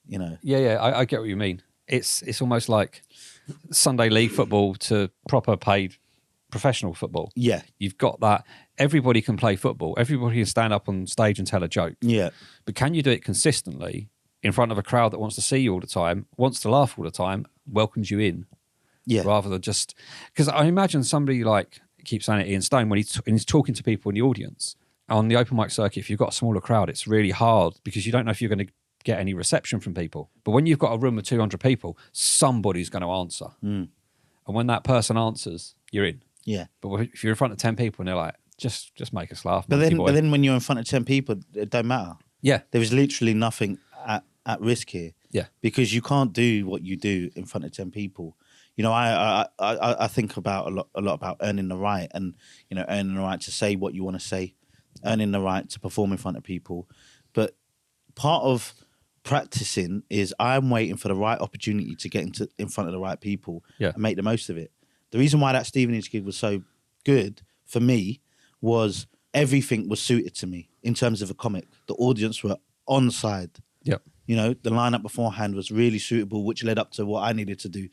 You know? Yeah, I get what you mean. It's almost like Sunday league football to proper paid professional football. Yeah. You've got that. Everybody can play football. Everybody can stand up on stage and tell a joke. Yeah. But can you do it consistently in front of a crowd that wants to see you all the time, wants to laugh all the time, welcomes you in? Yeah. Rather than just... Because I imagine somebody like, keep saying it, Ian Stone, when he's talking to people in the audience, on the open mic circuit, if you've got a smaller crowd, it's really hard because you don't know if you're going to get any reception from people. But when you've got a room of 200 people, somebody's going to answer. And when that person answers, you're in. Yeah. But if you're in front of 10 people and they're like, just make us laugh. But then when you're in front of 10 people, it don't matter. Yeah. There is literally nothing at risk here. Yeah. Because you can't do what you do in front of 10 people. You know, I think about a lot about earning the right and, you know, earning the right to say what you want to say, earning the right to perform in front of people. But part of practicing is I'm waiting for the right opportunity to get in front of the right people and make the most of it. The reason why that Stevenage gig was so good for me was everything was suited to me in terms of a comic. The audience were on side. Yep. You know, the lineup beforehand was really suitable, which led up to what I needed to do.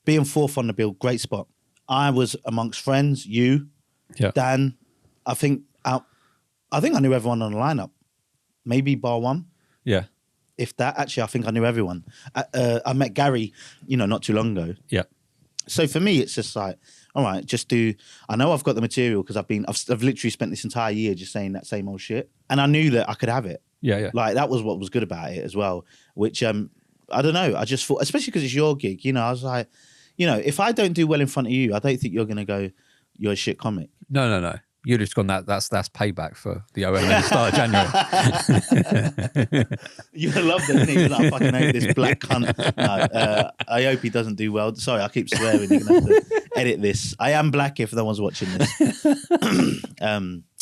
Being fourth on the bill, great spot. I was amongst friends, you, Dan. I think I knew everyone on the lineup. Maybe bar one. Yeah. If that, actually, I think I knew everyone. I met Gary, you know, not too long ago. Yeah. So for me, it's just like, all right, just do. I know I've got the material because I've literally spent this entire year just saying that same old shit, and I knew that I could have it. Yeah, yeah. Like that was what was good about it as well. Which I don't know. I just thought, especially because it's your gig. You know, I was like, you know, if I don't do well in front of you, I don't think you're gonna go, you're a shit comic. No. You've just gone that's payback for the OM at the start of January. You love that, isn't it? I fucking hate this black cunt. No, I hope he doesn't do well. Sorry, I keep swearing. You're gonna have to edit this. I am black if no one's watching this.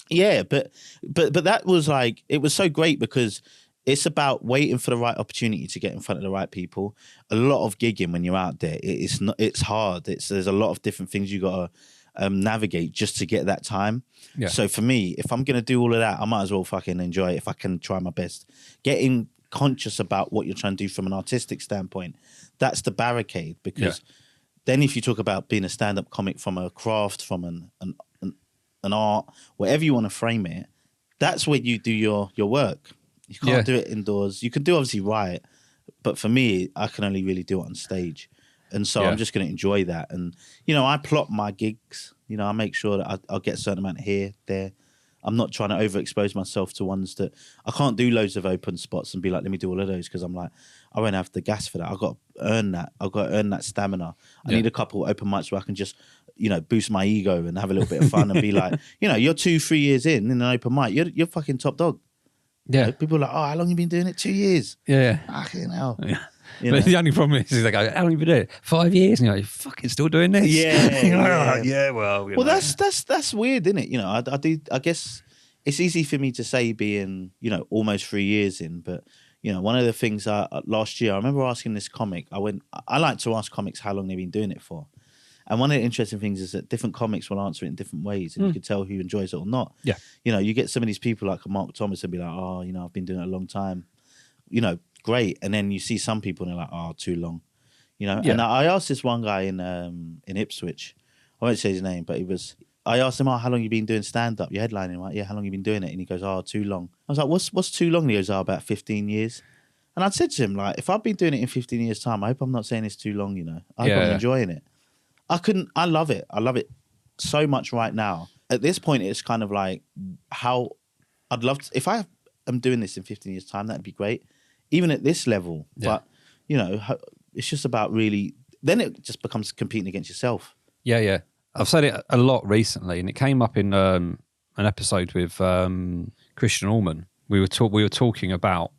Yeah, but that was like, it was so great because it's about waiting for the right opportunity to get in front of the right people. A lot of gigging when you're out there, it's hard. There's a lot of different things you gotta navigate just to get that time. Yeah. So for me, if I'm going to do all of that, I might as well fucking enjoy it if I can try my best. Getting conscious about what you're trying to do from an artistic standpoint, that's the barricade. Because then if you talk about being a stand-up comic from a craft, from an art, whatever you want to frame it, that's where you do your work. You can't do it indoors. You can do obviously write, but for me, I can only really do it on stage. And so I'm just going to enjoy that. And, you know, I plot my gigs. You know, I make sure that I'll get a certain amount here, there. I'm not trying to overexpose myself to ones that I can't do loads of open spots and be like, let me do all of those, because I'm like, I won't have the gas for that. I've got to earn that. I've got to earn that stamina. I need a couple open mics where I can just, you know, boost my ego and have a little bit of fun and be like, you know, you're 2-3 years in an open mic. You're fucking top dog. Yeah. You know, people are like, oh, how long have you been doing it? 2 years. Yeah. Fucking hell. Yeah. You know? But the only problem is they go, how long have you been doing it? 5 years. And you're like, you're fucking still doing this? Yeah. Well, well, that's weird, isn't it? You know, I guess it's easy for me to say being, you know, almost 3 years in, but, you know, one of the things last year, I remember asking this comic, I like to ask comics how long they've been doing it for. And one of the interesting things is that different comics will answer it in different ways, and you can tell who enjoys it or not. Yeah. You know, you get some of these people like Mark Thomas and be like, oh, you know, I've been doing it a long time. You know, great. And then you see some people and they're like, oh, too long. You know, and I asked this one guy in Ipswich, I won't say his name, but I asked him, oh, how long you been doing stand-up? You're headlining, I'm like, yeah, how long you been doing it? And he goes, oh, too long. I was like, what's too long? And he goes, oh, about 15 years. And I'd said to him, like, if I've been doing it in 15 years' time, I hope I'm not saying it's too long, you know. I hope I'm enjoying it. I love it. I love it so much right now. At this point, it's kind of like how I'd love to, if I am doing this in 15 years' time, that'd be great. Even at this level. Yeah. But, you know, it's just about really, then it just becomes competing against yourself. Yeah. I've said it a lot recently, and it came up in an episode with Christian Allman. We were talking about,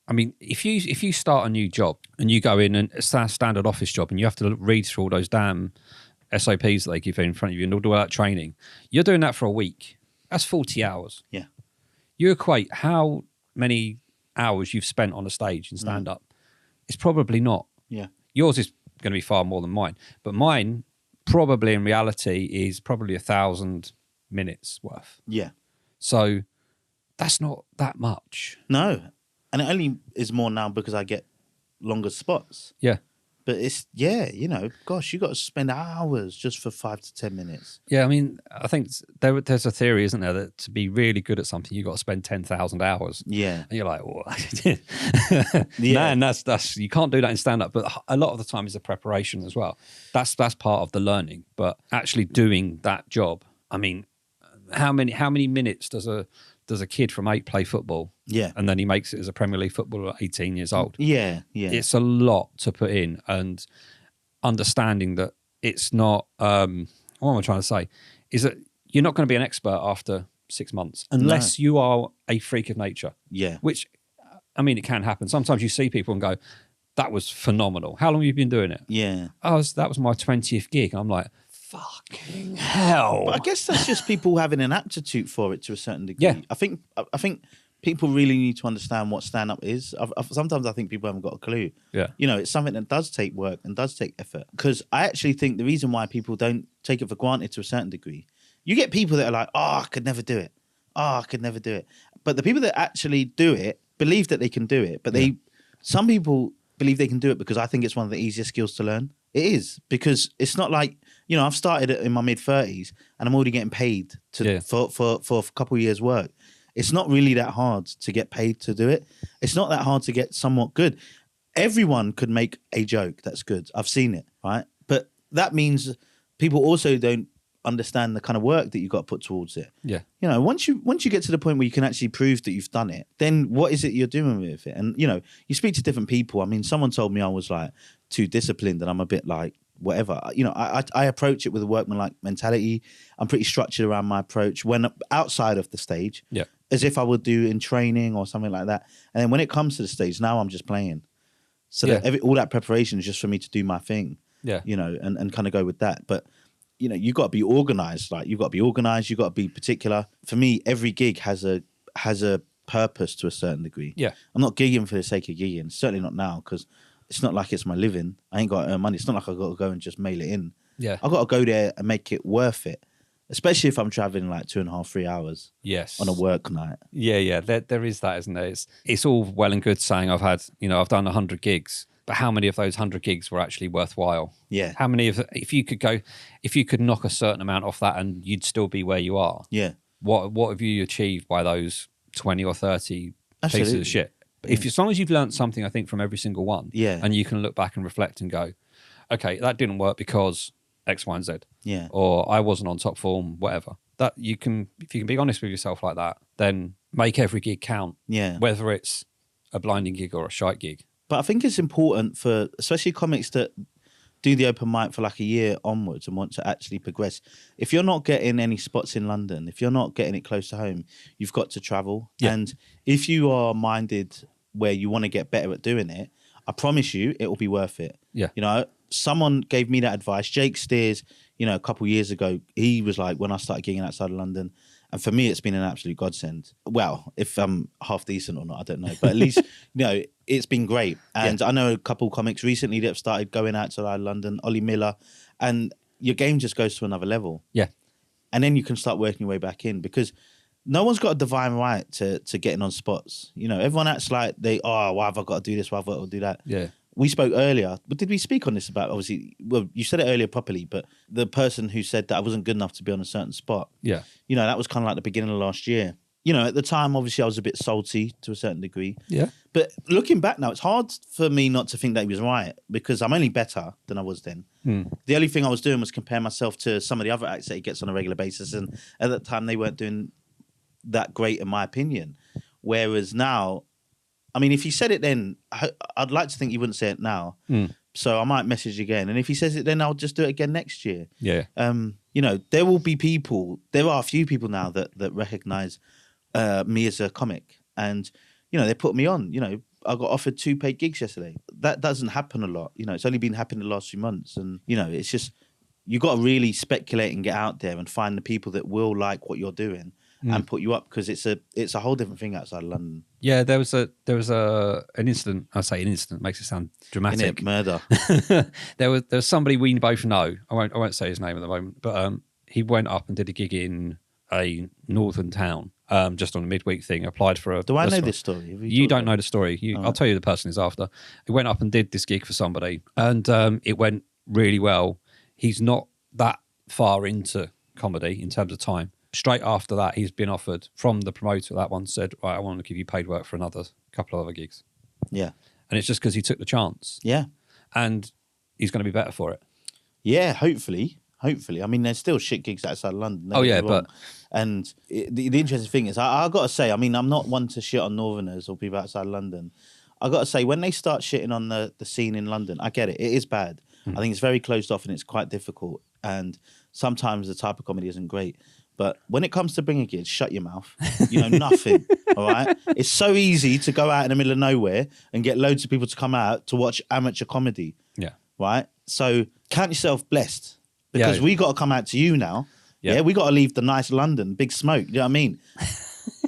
I mean, if you start a new job and you go in and it's a standard office job and you have to read through all those damn SOPs that they give you in front of you and all that training, you're doing that for a week. That's 40 hours. Yeah. You equate how many hours you've spent on a stage in stand-up. It's probably not. Yeah. Yours is going to be far more than mine. But mine, probably in reality, is probably 1,000 minutes worth. Yeah. So that's not that much. No. And it only is more now because I get longer spots. Yeah. But it's, you know, gosh, you got to spend hours just for 5 to 10 minutes. Yeah, I mean, I think there's a theory, isn't there, that to be really good at something, you've got to spend 10,000 hours. Yeah. And you're like, man, that's you can't do that in stand-up. But a lot of the time is the preparation as well. That's part of the learning. But actually doing that job, I mean, how many minutes does a kid from 8 play football? Yeah. And then he makes it as a Premier League footballer at 18 years old. Yeah. It's a lot to put in, and understanding that it's not, what am I trying to say, is that you're not going to be an expert after 6 months unless you are a freak of nature. Yeah. Which, I mean, it can happen. Sometimes you see people and go, that was phenomenal. How long have you been doing it? Yeah. That was my 20th gig. And I'm like, fucking hell. But I guess that's just people having an aptitude for it to a certain degree. Yeah. I think people really need to understand what stand-up is. Sometimes I think people haven't got a clue. Yeah. You know, it's something that does take work and does take effort. Because I actually think the reason why people don't take it for granted to a certain degree, you get people that are like, oh, I could never do it. Oh, I could never do it. But the people that actually do it believe that they can do it. But some people believe they can do it because I think it's one of the easiest skills to learn. It is, because it's not like, you know, I've started in my mid-30s and I'm already getting paid for a couple of years' work. It's not really that hard to get paid to do it. It's not that hard to get somewhat good. Everyone could make a joke that's good. I've seen it, right? But that means people also don't understand the kind of work that you've got to put towards it. Yeah. You know, once you get to the point where you can actually prove that you've done it, then what is it you're doing with it? And, you know, you speak to different people. I mean, someone told me I was like too disciplined and I'm a bit like, whatever. You know, I approach it with a workman-like mentality. I'm pretty structured around my approach when outside of the stage, as if I would do in training or something like that. And then when it comes to the stage, now I'm just playing. So that all that preparation is just for me to do my thing. Yeah. You know, and kind of go with that. But, you know, you've got to be organized. Like, you've got to be organized. You've got to be particular. For me, every gig has a purpose to a certain degree. Yeah. I'm not gigging for the sake of gigging. Certainly not now, because it's not like it's my living. I ain't got to earn money. It's not like I've got to go and just mail it in. Yeah. I've got to go there and make it worth it, especially if I'm traveling like 2.5, 3 hours Yes. on a work night. Yeah. There is that, isn't there? It's all well and good saying I've done 100 gigs, but how many of those 100 gigs were actually worthwhile? Yeah. How many if you could knock a certain amount off that and you'd still be where you are? Yeah. What have you achieved by those 20 or 30 pieces of shit? As long as you've learned something, I think, from every single one, and you can look back and reflect and go, okay, that didn't work because X, Y, and Z. Yeah. Or I wasn't on top form, whatever. That if you can be honest with yourself like that, then make every gig count. Yeah. Whether it's a blinding gig or a shite gig. But I think it's important for, especially comics that do the open mic for like a year onwards and want to actually progress. If you're not getting any spots in London, if you're not getting it close to home, you've got to travel. Yeah. And if you are minded where you want to get better at doing it, I promise you it will be worth it. Yeah. You know, someone gave me that advice. Jake Steers, you know, a couple of years ago, he was like, when I started gigging outside of London, and for me, it's been an absolute godsend. Well, if I'm half decent or not, I don't know. But at least, it's been great. And I know a couple of comics recently that have started going outside London, Ollie Miller, and your game just goes to another level. Yeah. And then you can start working your way back in, because no one's got a divine right to getting on spots. You know, everyone acts like why have I got to do this? Why have I got to do that? Yeah. We spoke earlier, but did we speak on this about, obviously, well, you said it earlier properly, but the person who said that I wasn't good enough to be on a certain spot. Yeah. You know, that was kind of like the beginning of last year. You know, at the time, obviously, I was a bit salty to a certain degree. Yeah. But looking back now, it's hard for me not to think that he was right, because I'm only better than I was then. The only thing I was doing was compare myself to some of the other acts that he gets on a regular basis. And at that time, they weren't doing that great, in my opinion. Whereas now, I mean, if he said it then, I'd like to think he wouldn't say it now. So I might message again. And if he says it then, I'll just do it again next year. Yeah. You know, there will be people, there are a few people now that recognise me as a comic. And, you know, they put me on. You know, I got offered 2 paid gigs yesterday. That doesn't happen a lot. You know, it's only been happening the last few months. And, you know, it's just, you got to really speculate and get out there and find the people that will like what you're doing and put you up, because it's a whole different thing outside of London. Yeah, there was an incident. I say an incident makes it sound dramatic. Innit? Murder. there was somebody we both know. I won't say his name at the moment, but he went up and did a gig in a northern town, just on a midweek thing. Applied for a. Do I know this story? You don't know the story. I'll tell you who the person is after. He went up and did this gig for somebody, and it went really well. He's not that far into comedy in terms of time. Straight after that, he's been offered from the promoter. That one said, right, I want to give you paid work for another couple of other gigs. Yeah. And it's just because he took the chance. Yeah. And he's going to be better for it. Yeah, hopefully. I mean, there's still shit gigs outside London. Oh, yeah, but... And the interesting thing is, I got to say, I mean, I'm not one to shit on Northerners or people outside London. I got to say, when they start shitting on the scene in London, I get it. It is bad. I think it's very closed off and it's quite difficult. And sometimes the type of comedy isn't great. But when it comes to bringing gigs, shut your mouth. You know nothing, all right? It's so easy to go out in the middle of nowhere and get loads of people to come out to watch amateur comedy. Yeah. Right? So count yourself blessed, because we got to come out to you now. Yeah. We got to leave the nice London, big smoke. You know what I mean?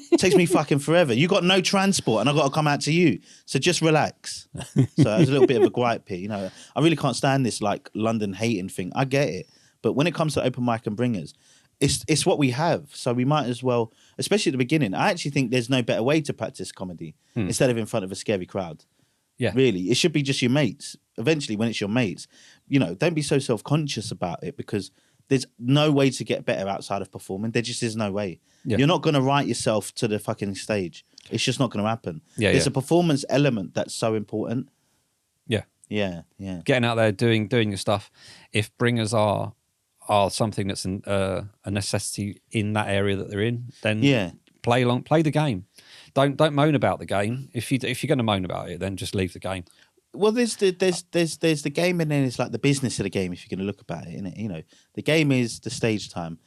It takes me fucking forever. You got no transport and I got to come out to you. So just relax. So that was a little bit of a gripe here. You know, I really can't stand this like London hating thing. I get it. But when it comes to open mic and bringers, it's what we have, so we might as well, especially at the beginning. I actually think there's no better way to practice comedy instead of in front of a scary crowd. Yeah. Really, it should be just your mates. Eventually, when it's your mates, you know, don't be so self-conscious about it, because there's no way to get better outside of performing. There just is no way. Yeah. You're not going to write yourself to the fucking stage. It's just not going to happen. Yeah, there's a performance element that's so important. Yeah. Yeah. Getting out there, doing your stuff. If bringers are something that's a necessity in that area that they're in, then play the game. Don't moan about the game. If you're going to moan about it, then just leave the game. Well, there's the game, and then it's like the business of the game. If you're going to look about it, innit? You know, the game is the stage time.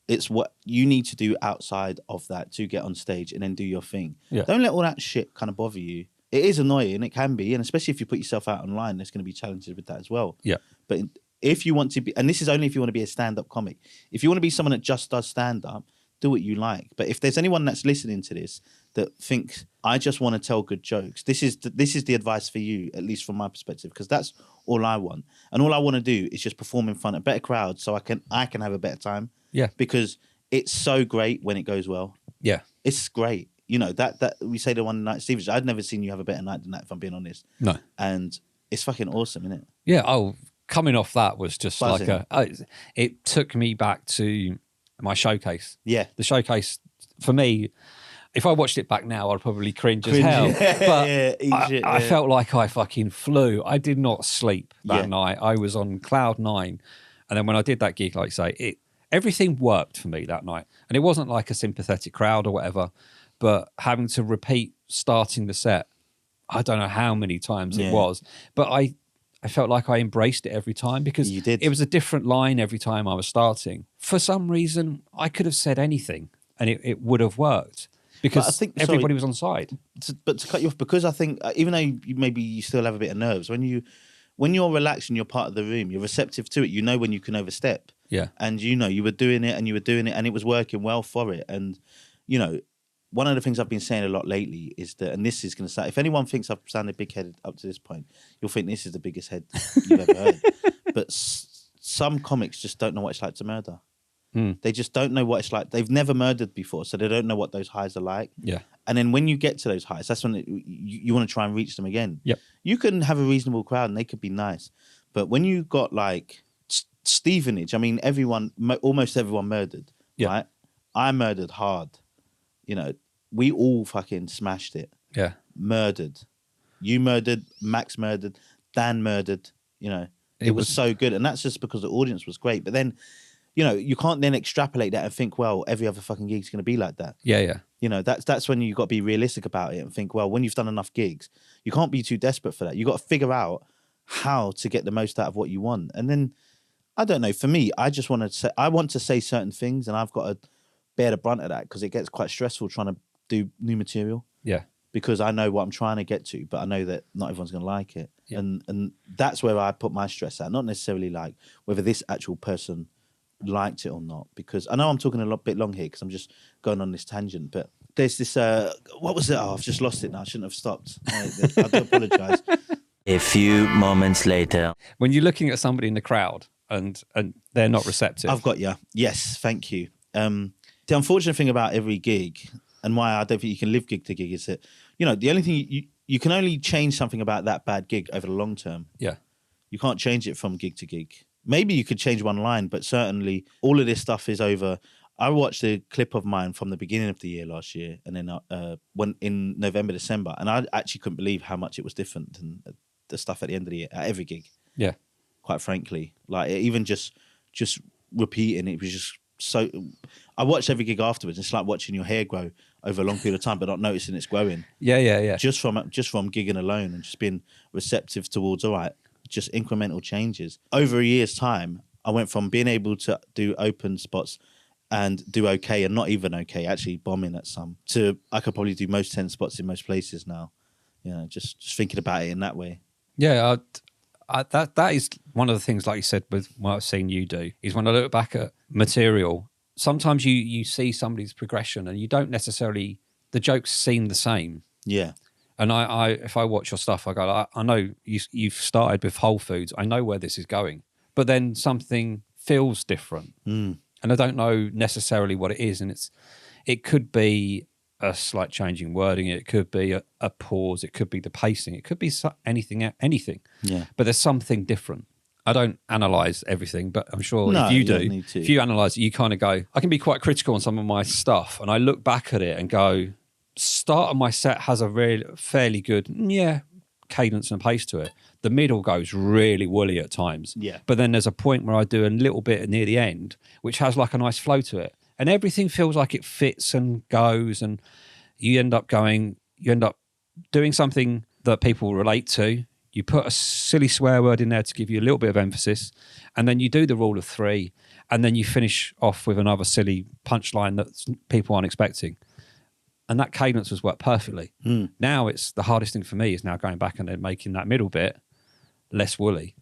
It's what you need to do outside of that to get on stage and then do your thing. Yeah. Don't let all that shit kind of bother you. It is annoying, it can be, and especially if you put yourself out online, there's going to be challenges with that as well. Yeah. But if you want to be, and this is only if you want to be a stand-up comic, if you want to be someone that just does stand-up, do what you like. But if there's anyone that's listening to this that thinks, I just want to tell good jokes. This is the advice for you, at least from my perspective, because that's all I want. And all I want to do is just perform in front of better crowds so I can have a better time. Yeah. Because it's so great when it goes well. Yeah. It's great. You know, that we say the one night, Steve, I'd never seen you have a better night than that, if I'm being honest. No. And it's fucking awesome, isn't it? Yeah. Oh, coming off that was just Buzzing. it took me back to my showcase. Yeah. The showcase, for me, if I watched it back now, I'd probably cringe as hell. But I felt like I fucking flew. I did not sleep that night. I was on cloud 9. And then when I did that gig, like you say, everything worked for me that night. And it wasn't like a sympathetic crowd or whatever, but having to repeat starting the set, I don't know how many times it was, but I felt like I embraced it every time because You did. It was a different line every time I was starting. For some reason, I could have said anything and it would have worked because I think, everybody was on side. But to cut you off, because I think, even though maybe you still have a bit of nerves, when you're relaxed and you're part of the room, you're receptive to it, you know when you can overstep. Yeah. And you know, you were doing it and it was working well for it. And, you know, one of the things I've been saying a lot lately is that, and this is going to sound, if anyone thinks I've sounded big-headed up to this point, you'll think this is the biggest head you've ever heard. But some comics just don't know what it's like to murder. They just don't know what it's like. They've never murdered before, so they don't know what those highs are like. Yeah. And then when you get to those highs, that's when you want to try and reach them again. Yep. You can have a reasonable crowd and they could be nice. But when you got like Stevenage, I mean, almost everyone murdered, right? I murdered hard. You know, we all fucking smashed it. Yeah. Murdered. You murdered, Max murdered, Dan murdered, you know. It was so good. And that's just because the audience was great. But then, you know, you can't then extrapolate that and think, well, every other fucking gig's going to be like that. Yeah, yeah. You know, that's when you've got to be realistic about it and think, well, when you've done enough gigs, you can't be too desperate for that. You've got to figure out how to get the most out of what you want. And then, I don't know, for me, I want to say certain things and I've got to bear the brunt of that because it gets quite stressful trying to do new material. Yeah. Because I know what I'm trying to get to, but I know that not everyone's going to like it. Yeah. And that's where I put my stress at, not necessarily like whether this actual person liked it or not, because I know I'm talking a bit long here because I'm just going on this tangent, but there's this, what was it? Oh, I've just lost it now. I shouldn't have stopped. I do apologise. A few moments later. When you're looking at somebody in the crowd and they're not receptive. I've got you. Yes, thank you. The unfortunate thing about every gig and why I don't think you can live gig to gig is that, you know, the only thing you can only change something about that bad gig over the long term. Yeah. You can't change it from gig to gig. Maybe you could change one line, but certainly all of this stuff is over. I watched a clip of mine from the beginning of the year last year, and then when in November, December, and I actually couldn't believe how much it was different than the stuff at the end of the year at every gig. Yeah, quite frankly, like even just repeating it was just so. I watched every gig afterwards. It's like watching your hair grow over a long period of time, but not noticing it's growing. Yeah. Just from gigging alone and just being receptive towards all right. Just incremental changes. Over a year's time, I went from being able to do open spots and do okay and not even okay, actually bombing at some, to I could probably do most 10 spots in most places now. You know, just thinking about it in that way. Yeah, that is one of the things, like you said, with what I've seen you do, is when I look back at material, sometimes you see somebody's progression and you don't necessarily, the jokes seem the same. Yeah. And I if I watch your stuff, I go, I know you've started with Whole Foods. I know where this is going. But then something feels different. And I don't know necessarily what it is. And it could be a slight change in wording. It could be a pause. It could be the pacing. It could be anything. Yeah. But there's something different. I don't analyse everything, but I'm sure no, if you do, don't need to. if you analyse it, you kind of go, I can be quite critical on some of my stuff. And I look back at it and go, start of my set has a fairly good, cadence and pace to it. The middle goes really woolly at times. Yeah. But then there's a point where I do a little bit near the end, which has like a nice flow to it. And everything feels like it fits and goes, and you end up doing something that people relate to. You put a silly swear word in there to give you a little bit of emphasis, and then you do the rule of 3, and then you finish off with another silly punchline that people aren't expecting. And that cadence has worked perfectly. Now it's the hardest thing for me is now going back and then making that middle bit less woolly,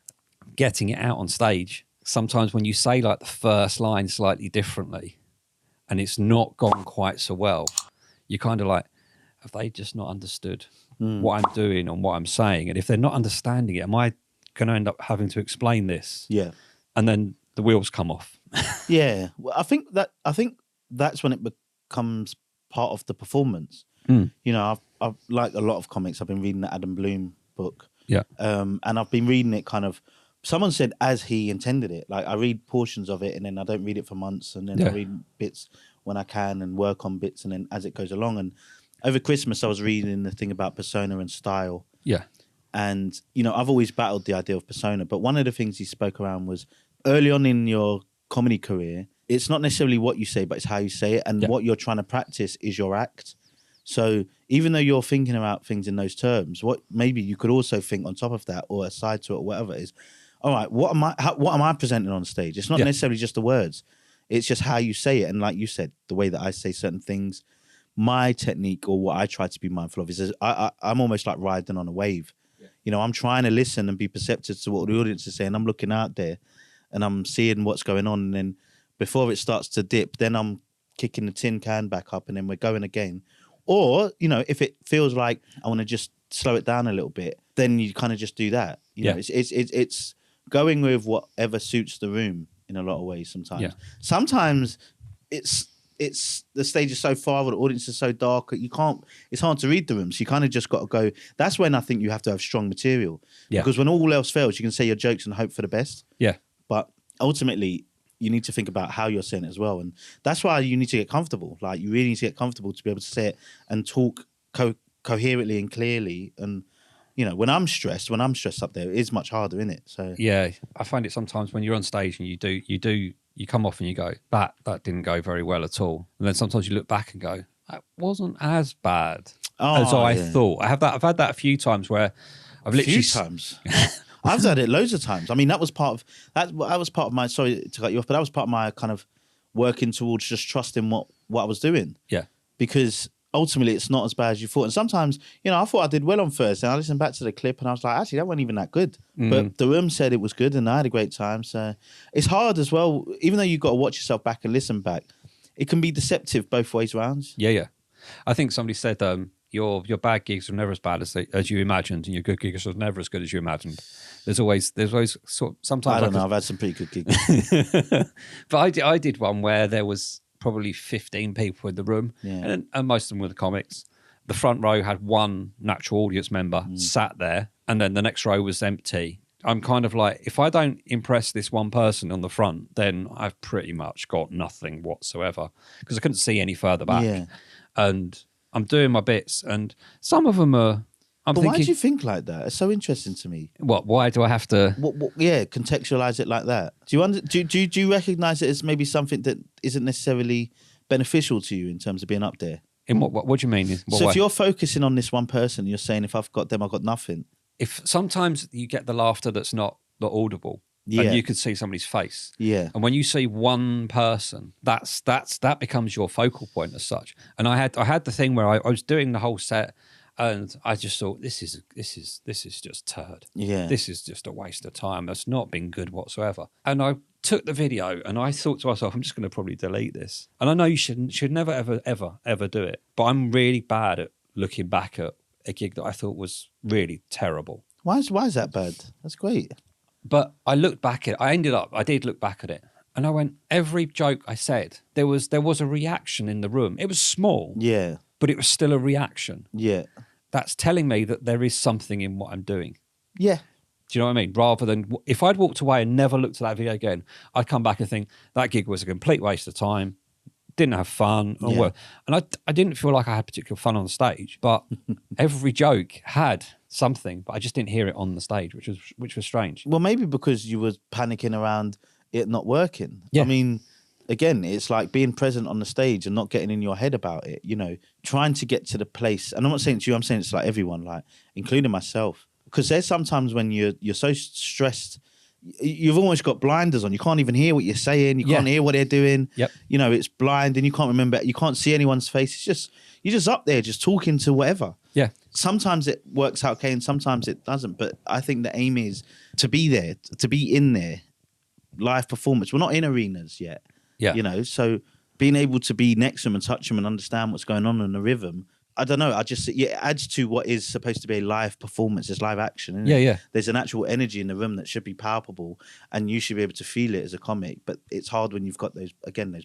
getting it out on stage. Sometimes when you say like the first line slightly differently and it's not gone quite so well, you're kind of like, have they just not understood what I'm doing and what I'm saying? And if they're not understanding it, am I going to end up having to explain this? Yeah. And then the wheels come off. Yeah. Well, I think that's when it becomes part of the performance. Mm. You know, I've like a lot of comics. I've been reading the Adam Bloom book. Yeah. And I've been reading it kind of, someone said as he intended it. Like I read portions of it and then I don't read it for months, and then I read bits when I can and work on bits, and then as it goes along. And over Christmas I was reading the thing about persona and style. Yeah. And, you know, I've always battled the idea of persona, but one of the things he spoke around was early on in your comedy career, it's not necessarily what you say, but it's how you say it. And what you're trying to practice is your act. So even though you're thinking about things in those terms, what maybe you could also think on top of that, or aside to it, or whatever, is, all right, what am I presenting on stage? It's not necessarily just the words. It's just how you say it. And like you said, the way that I say certain things, my technique, or what I try to be mindful of, is I'm almost like riding on a wave. You know, I'm trying to listen and be perceptive to what the audience is saying. I'm looking out there and I'm seeing what's going on. And then before it starts to dip, then I'm kicking the tin can back up and then we're going again. Or, you know, if it feels like I want to just slow it down a little bit, then you kind of just do that. You know, it's going with whatever suits the room in a lot of ways sometimes. Yeah. Sometimes it's the stage is so far, or the audience is so dark, it's hard to read the room. So you kind of just got to go. That's when I think you have to have strong material. Yeah. Because when all else fails, you can say your jokes and hope for the best. Yeah. But ultimately, you need to think about how you're saying it as well. And that's why you need to get comfortable. Like, you really need to get comfortable to be able to say it and talk coherently and clearly. And, you know, when I'm stressed up there, it is much harder, isn't it? So yeah, I find it sometimes when you're on stage and you come off and you go, that didn't go very well at all. And then sometimes you look back and go, that wasn't as bad as I thought. I've had that a few times where I've literally... times? I've done it loads of times. I mean, that was part of my, sorry to cut you off, but that was part of my kind of working towards just trusting what I was doing. Yeah. Because ultimately it's not as bad as you thought. And sometimes, you know, I thought I did well on Thursday, and I listened back to the clip and I was like, actually, that wasn't even that good. But the room said it was good and I had a great time. So it's hard as well, even though you've got to watch yourself back and listen back, it can be deceptive both ways around. Yeah, yeah. I think somebody said your bad gigs are never as bad as you imagined, and your good gigs are never as good as you imagined. There's always sort of, sometimes I don't know. I've had some pretty good gigs, but I did one where there was probably 15 people in the room, and most of them were the comics. The front row had one natural audience member sat there, and then the next row was empty. I'm kind of like, if I don't impress this one person on the front, then I've pretty much got nothing whatsoever, because I couldn't see any further back, and I'm doing my bits, and some of them are. But thinking, why do you think like that? It's so interesting to me. What? Why do I have to? Contextualize it like that. Do you recognise it as maybe something that isn't necessarily beneficial to you in terms of being up there? In what do you mean? If you're focusing on this one person, you're saying, if I've got them, I've got nothing. If sometimes you get the laughter that's not audible. Yeah. And you could see somebody's face. Yeah. And when you see one person, that becomes your focal point as such. And I had the thing where I was doing the whole set, and I just thought, this is just turd. Yeah. This is just a waste of time. That's not been good whatsoever. And I took the video and I thought to myself, I'm just going to probably delete this. And I know you should never, ever do it. But I'm really bad at looking back at a gig that I thought was really terrible. Why is that bad? That's great. But I looked back at it. I did look back at it. And I went, every joke I said, there was a reaction in the room. It was small. Yeah. But it was still a reaction. Yeah. That's telling me that there is something in what I'm doing. Yeah. Do you know what I mean? Rather than, if I'd walked away and never looked at that video again, I'd come back and think, that gig was a complete waste of time. Didn't have fun. And I didn't feel like I had particular fun on the stage, but every joke had something, but I just didn't hear it on the stage, which was strange. Well, maybe because you were panicking around it not working. Yeah. I mean, again, it's like being present on the stage and not getting in your head about it, you know, trying to get to the place. And I'm not saying it's you, I'm saying it's like everyone, like including myself. Because there's sometimes when you're so stressed, you've almost got blinders on. You can't even hear what you're saying. You can't hear what they're doing. Yep. You know, it's blind and you can't remember. You can't see anyone's face. It's just, you're just up there just talking to whatever. Yeah. Sometimes it works out okay and sometimes it doesn't. But I think the aim is to be there, to be in there, live performance. We're not in arenas yet. Yeah. You know, so being able to be next to them and touch them and understand what's going on in the rhythm, I don't know. It adds to what is supposed to be a live performance. It's live action, isn't Yeah, it? yeah. There's an actual energy in the room that should be palpable, and you should be able to feel it as a comic. But it's hard when you've got those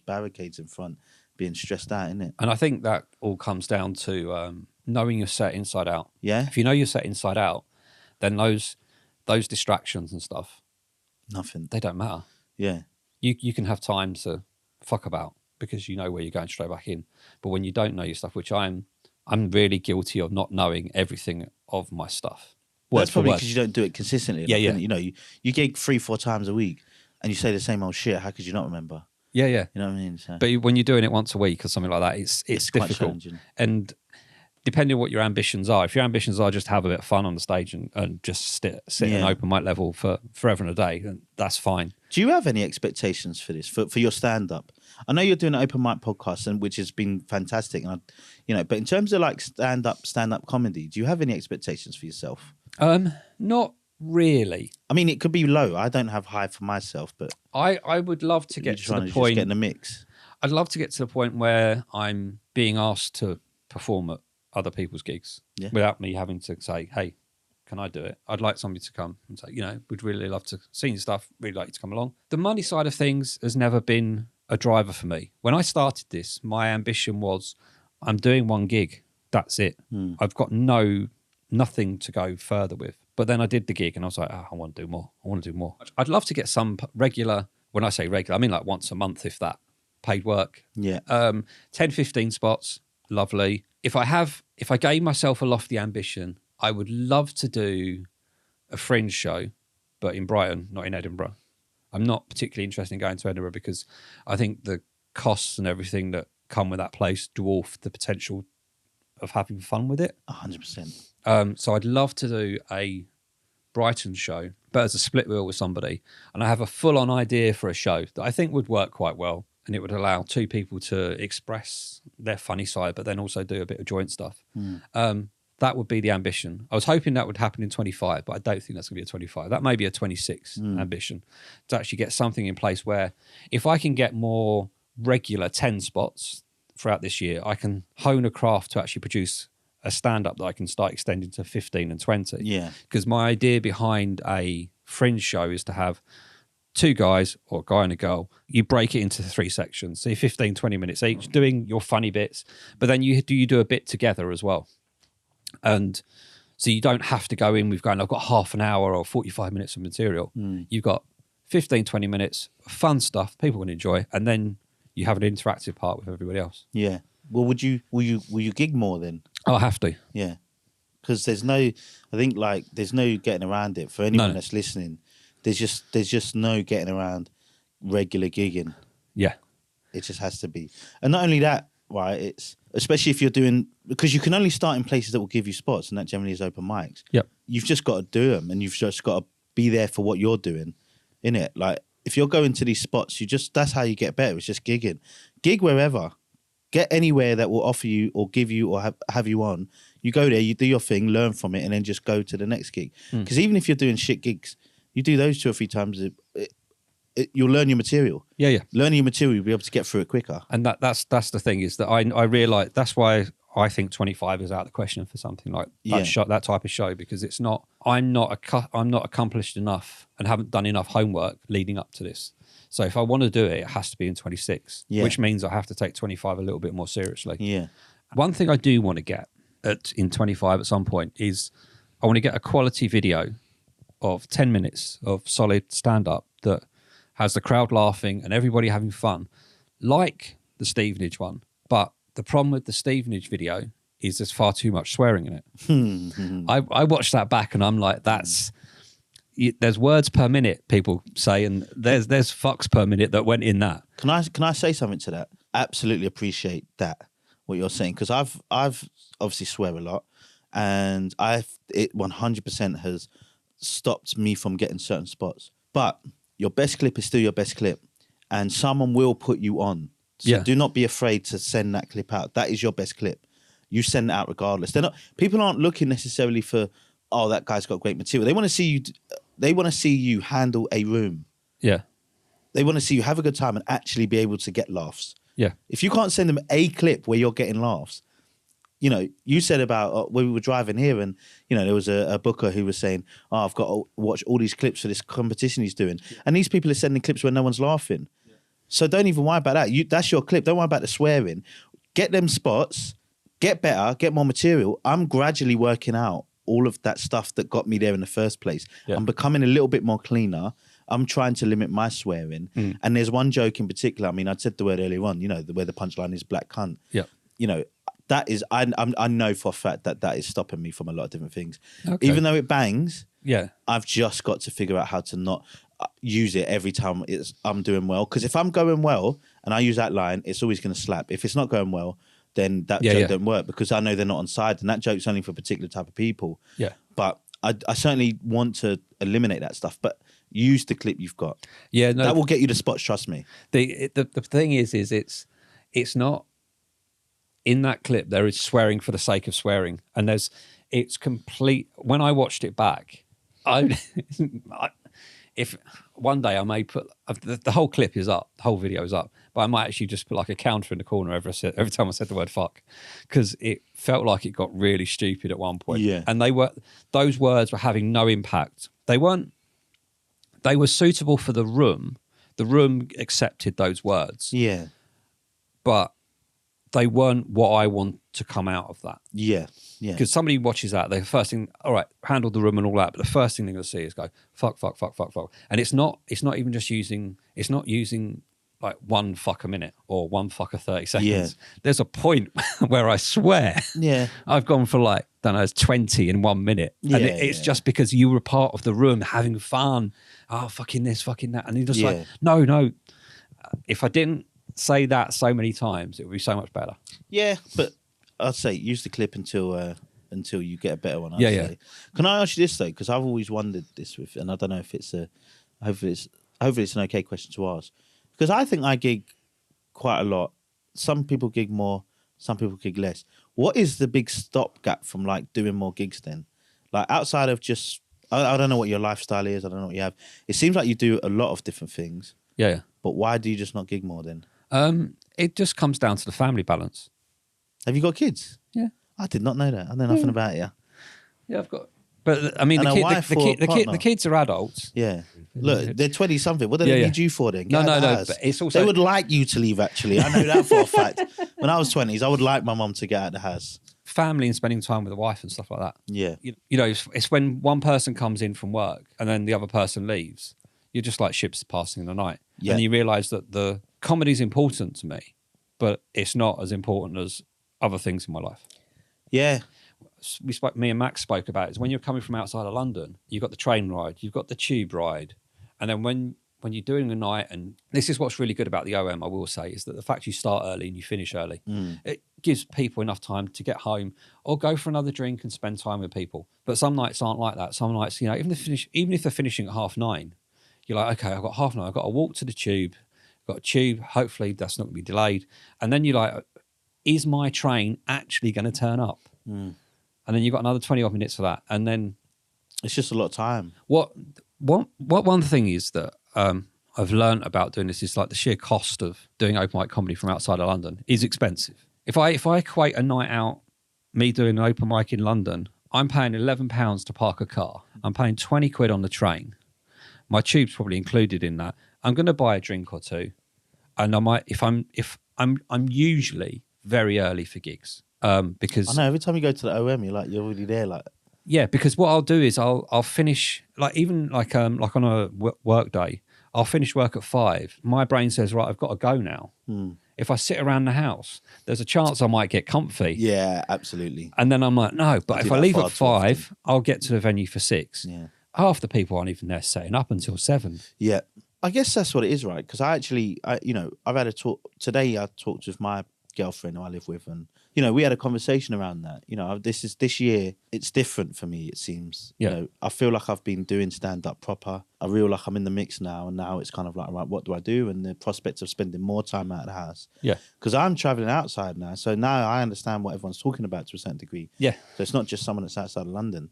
barricades in front, being stressed out, isn't it? And I think that all comes down to knowing your set inside out. Yeah. If you know your set inside out, then those distractions and stuff, Nothing. they don't matter. Yeah. You can have time to fuck about because you know where you're going straight back in. But when you don't know your stuff, which I'm really guilty of not knowing everything of my stuff. That's probably because you don't do it consistently. Yeah, yeah. You know, you gig 3-4 times a week and you say the same old shit. How could you not remember? Yeah, yeah. You know what I mean? So But when you're doing it once a week or something like that, it's quite difficult. challenging. And depending on what your ambitions are, if your ambitions are just to have a bit of fun on the stage and just sit at an open mic level for forever and a day, then that's fine. Do you have any expectations for this, for your stand-up? I know you're doing an open mic podcast, and which has been fantastic, and but in terms of like stand-up comedy, do you have any expectations for yourself? Not really. I mean, it could be low. I don't have high for myself, but I would love to get to the just point. get in the mix. I'd love to get to the point where I'm being asked to perform at other people's gigs without me having to say, "Hey, can I do it?" I'd like somebody to come and say, we'd really love to see your stuff. Really like you to come along. The money side of things has never been a driver for me. When I started this, my ambition was, I'm doing one gig. That's it. I've got nothing to go further with. But then I did the gig and I was like, I want to do more. I want to do more. I'd love to get some regular, when I say regular, I mean like once a month, if that, paid work. Yeah. 10, 15 spots. Lovely. If I gave myself a lofty ambition, I would love to do a fringe show, but in Brighton, not in Edinburgh. I'm not particularly interested in going to Edinburgh because I think the costs and everything that come with that place dwarf the potential of having fun with it. 100%. So I'd love to do a Brighton show, but as a split bill with somebody. And I have a full-on idea for a show that I think would work quite well. And it would allow two people to express their funny side, but then also do a bit of joint stuff. That would be the ambition. I was hoping that would happen in 25, but I don't think that's going to be a 25. That may be a 26 ambition, to actually get something in place where if I can get more regular 10 spots throughout this year, I can hone a craft to actually produce a stand-up that I can start extending to 15 and 20. Yeah. Because my idea behind a fringe show is to have two guys, or a guy and a girl, you break it into 3 sections. So you're 15, 20 minutes each, doing your funny bits, but then you do a bit together as well. And so you don't have to go in with going, I've got half an hour or 45 minutes of material. You've got 15, 20 minutes of fun stuff people can enjoy, and then you have an interactive part with everybody else. Yeah. Well, will you gig more then? I'll have to. Yeah. Because there's no getting around it for anyone that's listening. There's just no getting around regular gigging. Yeah. It just has to be. And not only that, right, it's especially if you're doing, because you can only start in places that will give you spots, and that generally is open mics. Yep. You've just got to do them, and you've just got to be there for what you're doing, innit? Like, if you're going to these spots, that's how you get better. It's just gigging. Gig wherever. Get anywhere that will offer you or give you or have you on. You go there, you do your thing, learn from it, and then just go to the next gig. Because even if you're doing shit gigs, you do those 2 or 3 times, you'll learn your material. Yeah. Learning your material, you'll be able to get through it quicker. And that's the thing, is that I realise that's why I think 25 is out of the question for something like that type of show, because it's not. I'm not accomplished enough and haven't done enough homework leading up to this. So if I want to do it, it has to be in 26, which means I have to take 25 a little bit more seriously. Yeah. One thing I do want to get in 25 at some point is I want to get a quality video of 10 minutes of solid stand-up that has the crowd laughing and everybody having fun, like the Stevenage one. But the problem with the Stevenage video is there's far too much swearing in it. I watched that back and I'm like, there's words per minute, people say, and there's fucks per minute that went in that. Can I say something to that? Absolutely appreciate that, what you're saying, because I've obviously swear a lot, and it 100% has stopped me from getting certain spots. But your best clip is still your best clip, and someone will put you on. So do not be afraid to send that clip out. That is your best clip. You send it out regardless. People aren't looking necessarily for, oh, that guy's got great material. They want to see you. They want to see you handle a room. Yeah. They want to see you have a good time and actually be able to get laughs. Yeah. If you can't send them a clip where you're getting laughs, you know, you said about when we were driving here, and you know, there was a booker who was saying, "Oh, I've got to watch all these clips for this competition he's doing," and these people are sending clips where no one's laughing. So don't even worry about that. That's your clip. Don't worry about the swearing. Get them spots. Get better. Get more material. I'm gradually working out all of that stuff that got me there in the first place. Yeah. I'm becoming a little bit more cleaner. I'm trying to limit my swearing. And there's one joke in particular. I mean, I said the word earlier on, you know, where the punchline is black cunt. Yeah. You know, that is, I know for a fact that is stopping me from a lot of different things. Okay. Even though it bangs, Yeah. I've just got to figure out how to not use it every time I'm doing well. Because if I'm going well and I use that line, it's always going to slap. If it's not going well, then that joke don't work, because I know they're not on side, and that joke's only for a particular type of people. Yeah. But I certainly want to eliminate that stuff. But use the clip you've got. Yeah, no, that will get you the spots. Trust me. The thing is it's not in that clip. There is swearing for the sake of swearing, and it's complete. When I watched it back, if one day I may put the whole clip is up, the whole video is up, but I might actually just put like a counter in the corner every time I said the word fuck, because it felt like it got really stupid at one point. Yeah, and those words were having no impact. They weren't. They were suitable for the room. The room accepted those words. Yeah, but they weren't what I want to come out of that. Yeah. Yeah. Because somebody watches that, the first thing, all right, handle the room and all that, but the first thing they're going to see is go, fuck, fuck, fuck, fuck, fuck. And it's not even just using like one fuck a minute or one fuck a 30 seconds. Yeah. There's a point where I swear, I've gone for like, I don't know, it's 20 in 1 minute. Yeah, and it's just because you were part of the room having fun. Oh, fucking this, fucking that. And you're just like, no. If I didn't say that so many times, it would be so much better. Yeah, but I'd say use the clip until you get a better one. Yeah. Can I ask you this though? Because I've always wondered this and I don't know if it's hopefully it's an okay question to ask. Because I think I gig quite a lot. Some people gig more, some people gig less. What is the big stopgap from like doing more gigs then? Like outside of just, I don't know what your lifestyle is. I don't know what you have. It seems like you do a lot of different things. Yeah. But why do you just not gig more then? It just comes down to the family balance. Have you got kids? Yeah. I did not know that. I know nothing about you. Yeah, I've got. But I mean, the kids are adults. Yeah. Look, they're 20 something. What do they need you for then? No. But it's also they would like you to leave. Actually, I know that for a fact. When I was 20s, I would like my mum to get out of the house. Family and spending time with the wife and stuff like that. Yeah. You know, it's when one person comes in from work and then the other person leaves. You're just like ships passing in the night. Yeah. And you realise that the comedy's important to me, but it's not as important as other things in my life. Yeah. Me and Max spoke about it, is when you're coming from outside of London, you've got the train ride, you've got the tube ride, and then when you're doing the night, and this is what's really good about the OM, I will say, is that the fact you start early and you finish early, it gives people enough time to get home or go for another drink and spend time with people. But some nights aren't like that. Some nights, you know, even if they're finishing at 9:30, you're like, okay, I've got 9:30, I've got to walk to the tube, I've got a tube, hopefully that's not going to be delayed. And then you're like, is my train actually going to turn up? And then you've got another 20 odd minutes for that. And then it's just a lot of time. What one thing is that I've learned about doing this is like the sheer cost of doing open mic comedy from outside of London is expensive. If I equate a night out, me doing an open mic in London, I'm paying £11 to park a car. I'm paying 20 quid on the train. My tube's probably included in that. I'm going to buy a drink or two. And I might, if I'm usually very early for gigs. Because I know every time you go to the OM, you're already there. Like, yeah, because what I'll do is I'll finish even on a work day, I'll finish work at 5. My brain says, right, I've got to go now. If I sit around the house, there's a chance I might get comfy. Yeah, absolutely. And then I'm like, no, but if I leave at 5, I'll get to the venue for 6. Yeah, half the people aren't even there setting up until 7. Yeah, I guess that's what it is, right? Because I've had a talk today. I talked with my girlfriend who I live with, and we had a conversation around that. This year it's different for me, it seems. I feel like I've been doing stand-up proper. I feel like I'm in the mix now, and now it's kind of like, right, what do I do? And the prospects of spending more time out of the house, because I'm traveling outside now, so now I understand what everyone's talking about to a certain degree. So it's not just someone that's outside of London,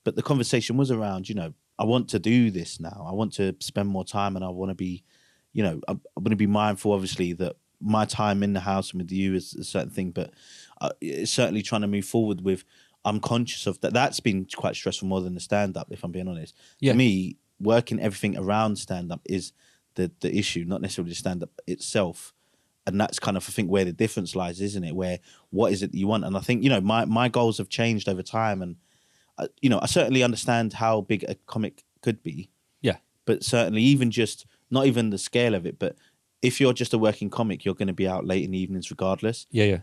but the conversation was around, I want to do this now. I want to spend more time, and I want to be, I'm going to be mindful, obviously, that my time in the house and with you is a certain thing, but it's certainly trying to move forward with. I'm conscious of that. That's been quite stressful more than the stand-up, if I'm being honest. Yeah. For me, working everything around stand-up is the issue, not necessarily stand-up itself. And that's kind of, I think, where the difference lies, isn't it? Where, what is it that you want? And I think, my goals have changed over time. And, I certainly understand how big a comic could be. Yeah. But certainly even just, not even the scale of it, but if you're just a working comic, you're going to be out late in the evenings regardless. Yeah, yeah.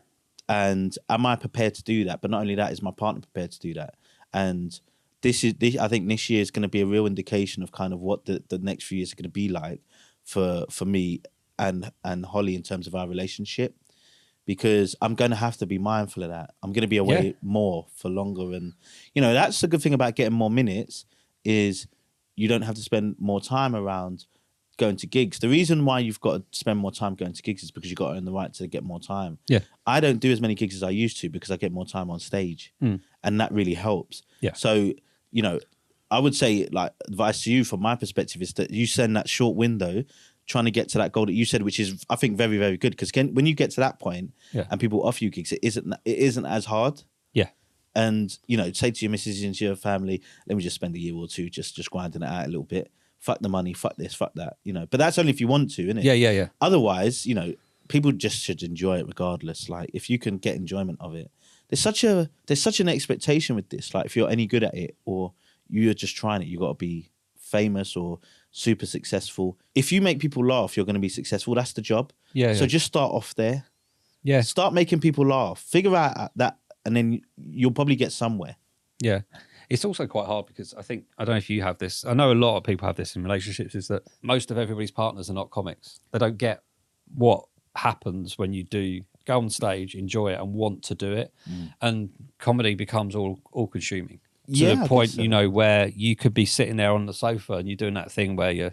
And am I prepared to do that? But not only that, is my partner prepared to do that? And I think this year is going to be a real indication of kind of what the next few years are going to be like for me and Holly in terms of our relationship, because I'm going to have to be mindful of that. I'm going to be away more for longer. And, that's the good thing about getting more minutes is you don't have to spend more time around going to gigs. The reason why you've got to spend more time going to gigs is because you've got to earn the right to get more time. Yeah. I don't do as many gigs as I used to because I get more time on stage, and that really helps. Yeah. So, I would say, like, advice to you from my perspective is that you send that short window trying to get to that goal that you said, which is, I think, very, very good. Because when you get to that point and people offer you gigs, it isn't as hard. Yeah. And, say to your missus and to your family, let me just spend a year or two just grinding it out a little bit. Fuck the money, fuck this, fuck that, But that's only if you want to, isn't it? Yeah, yeah, yeah. Otherwise, people just should enjoy it regardless. Like, if you can get enjoyment of it. There's such an expectation with this. Like, if you're any good at it or you're just trying it, you got to be famous or super successful. If you make people laugh, you're going to be successful. That's the job. Yeah. So just start off there. Yeah. Start making people laugh. Figure out that, and then you'll probably get somewhere. Yeah. It's also quite hard because I don't know if you have this. I know a lot of people have this in relationships, is that most of everybody's partners are not comics. They don't get what happens when you do go on stage, enjoy it and want to do it. And comedy becomes all consuming. To the point, where you could be sitting there on the sofa and you're doing that thing where you're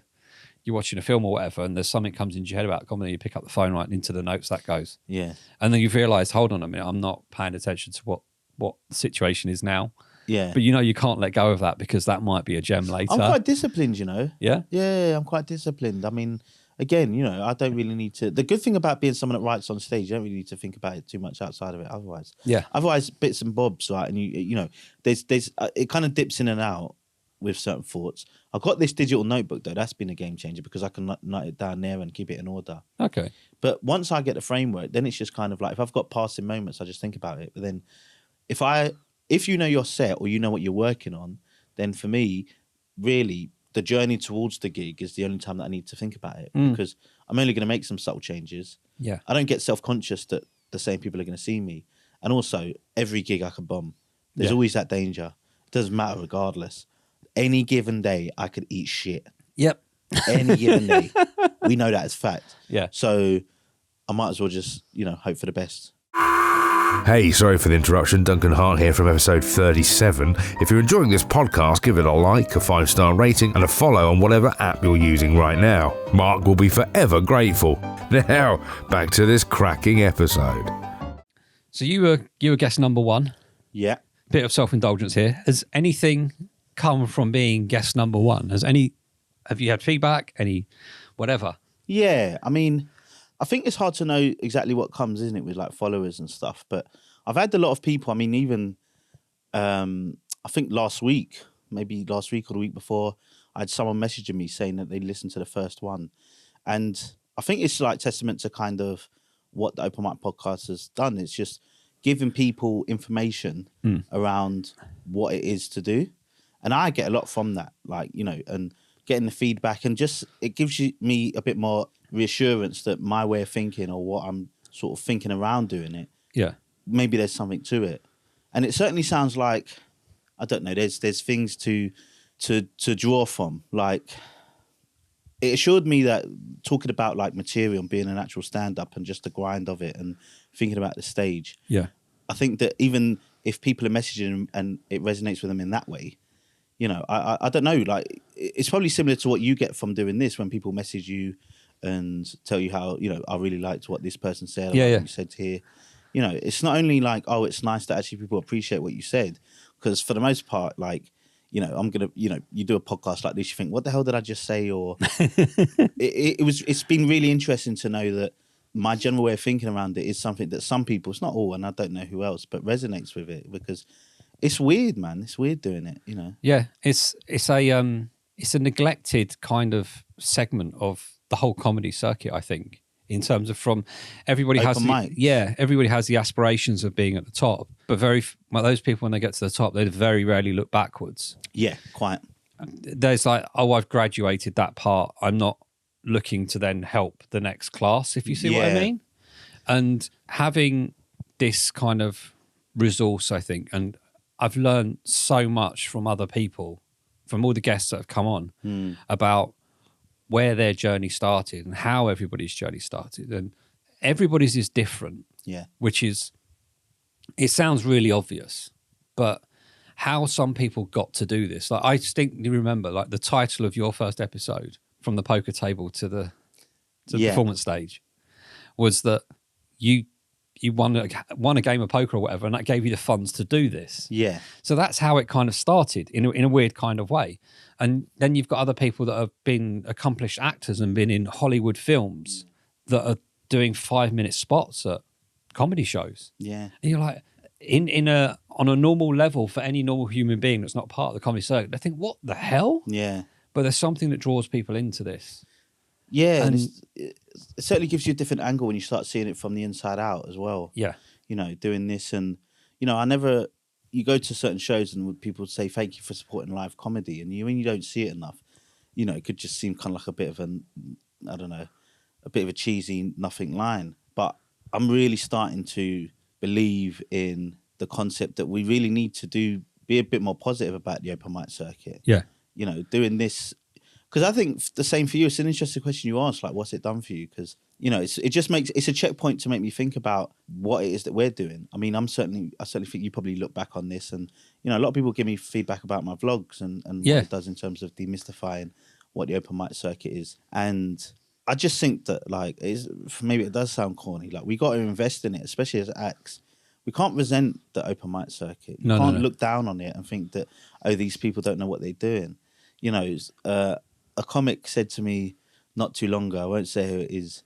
watching a film or whatever, and there's something comes into your head about comedy, you pick up the phone, right into the notes, that goes. Yeah. And then you realise, hold on a minute, I'm not paying attention to what the situation is now. Yeah. But you can't let go of that because that might be a gem later. I'm quite disciplined, Yeah? Yeah, I'm quite disciplined. I mean, again, I don't really need to. The good thing about being someone that writes on stage, you don't really need to think about it too much outside of it. Otherwise, bits and bobs, right? And there's it kind of dips in and out with certain thoughts. I've got this digital notebook though. That's been a game changer because I can note it down there and keep it in order. Okay. But once I get the framework, then it's just kind of like, if I've got passing moments, I just think about it. But then if you know your set or you know what you're working on, then for me, really, the journey towards the gig is the only time that I need to think about it because I'm only going to make some subtle changes. Yeah. I don't get self-conscious that the same people are going to see me. And also, every gig I could bomb. There's always that danger. It doesn't matter regardless. Any given day, I could eat shit. Yep. Any given day. We know that as fact. Yeah. So I might as well just, hope for the best. Hey, sorry for the interruption. Duncan Hart here from episode 37. If you're enjoying this podcast, give it a like, a 5-star rating, and a follow on whatever app you're using right now. Mark will be forever grateful. Now, back to this cracking episode. So you were guest number 1. Yeah. Bit of self-indulgence here. Has anything come from being guest number 1? Have you had feedback? Any whatever? Yeah, I mean, I think it's hard to know exactly what comes, isn't it, with like followers and stuff. But I've had a lot of people. I mean, even I think maybe last week or the week before, I had someone messaging me saying that they listened to the first one. And I think it's like testament to kind of what the Open Mic podcast has done. It's just giving people information around what it is to do. And I get a lot from that, and getting the feedback, and just it gives me a bit more reassurance that my way of thinking or what I'm sort of thinking around doing it, maybe there's something to it. And it certainly sounds like, I don't know, there's things to draw from. Like, it assured me that talking about like material and being an actual stand-up and just the grind of it and thinking about the stage. Yeah. I think that even if people are messaging and it resonates with them in that way, I don't know, like, it's probably similar to what you get from doing this when people message you and tell you how, I really liked what this person said. What you said here. It's not only like, oh, it's nice that actually people appreciate what you said, because for the most part, like, I'm going to, you do a podcast like this, you think, what the hell did I just say? Or it's been really interesting to know that my general way of thinking around it is something that some people, it's not all, and I don't know who else, but resonates with it because it's weird, man. It's weird doing it, you know. Yeah, it's a neglected kind of segment of the whole comedy circuit, I think, in terms of from everybody has Open mics. everybody has the aspirations of being at the top, but those people when they get to the top, they very rarely look backwards. Yeah, quite. There's like, oh, I've graduated that part. I'm not looking to then help the next class, if you see what I Yeah. mean. And having this kind of resource, I think, and I've learned so much from other people, from all the guests that have come on, about where their journey started and how everybody's journey started. And everybody's is different, Yeah. which is, it sounds really obvious, but how some people got to do this. Like, I distinctly remember, like, the title of your first episode, from the poker table to the performance stage, was that you won a game of poker or whatever, and that gave you the funds to do this. Yeah. So that's how it kind of started in a weird kind of way. And then you've got other people that have been accomplished actors and been in Hollywood films that are doing 5-minute spots at comedy shows. Yeah. And you're like, on a normal level for any normal human being that's not part of the comedy circuit, they think, what the hell? Yeah. But there's something that draws people into this. Yeah, and And- it certainly gives you a different angle when you start seeing it from the inside out as well. Yeah. You know, doing this, and you know, you go to certain shows and people say thank you for supporting live comedy, and when you don't see it enough, you know, it could just seem kind of like a bit of a cheesy nothing line. But I'm really starting to believe in the concept that we really need to be a bit more positive about the open mic circuit. Yeah. You know, doing this. Because I think the same for you. It's an interesting question you asked, like, what's it done for you? Because, you know, it's a checkpoint to make me think about what it is that we're doing. I mean, I certainly think you probably look back on this, and, you know, a lot of people give me feedback about my vlogs and Yeah. what it does in terms of demystifying what the open mic circuit is. And I just think that, like, maybe it does sound corny. Like, we got to invest in it, especially as acts. We can't resent the open mic circuit. You can't look down on it and think that, oh, these people don't know what they're doing. You know, a comic said to me not too long ago, I won't say who it is,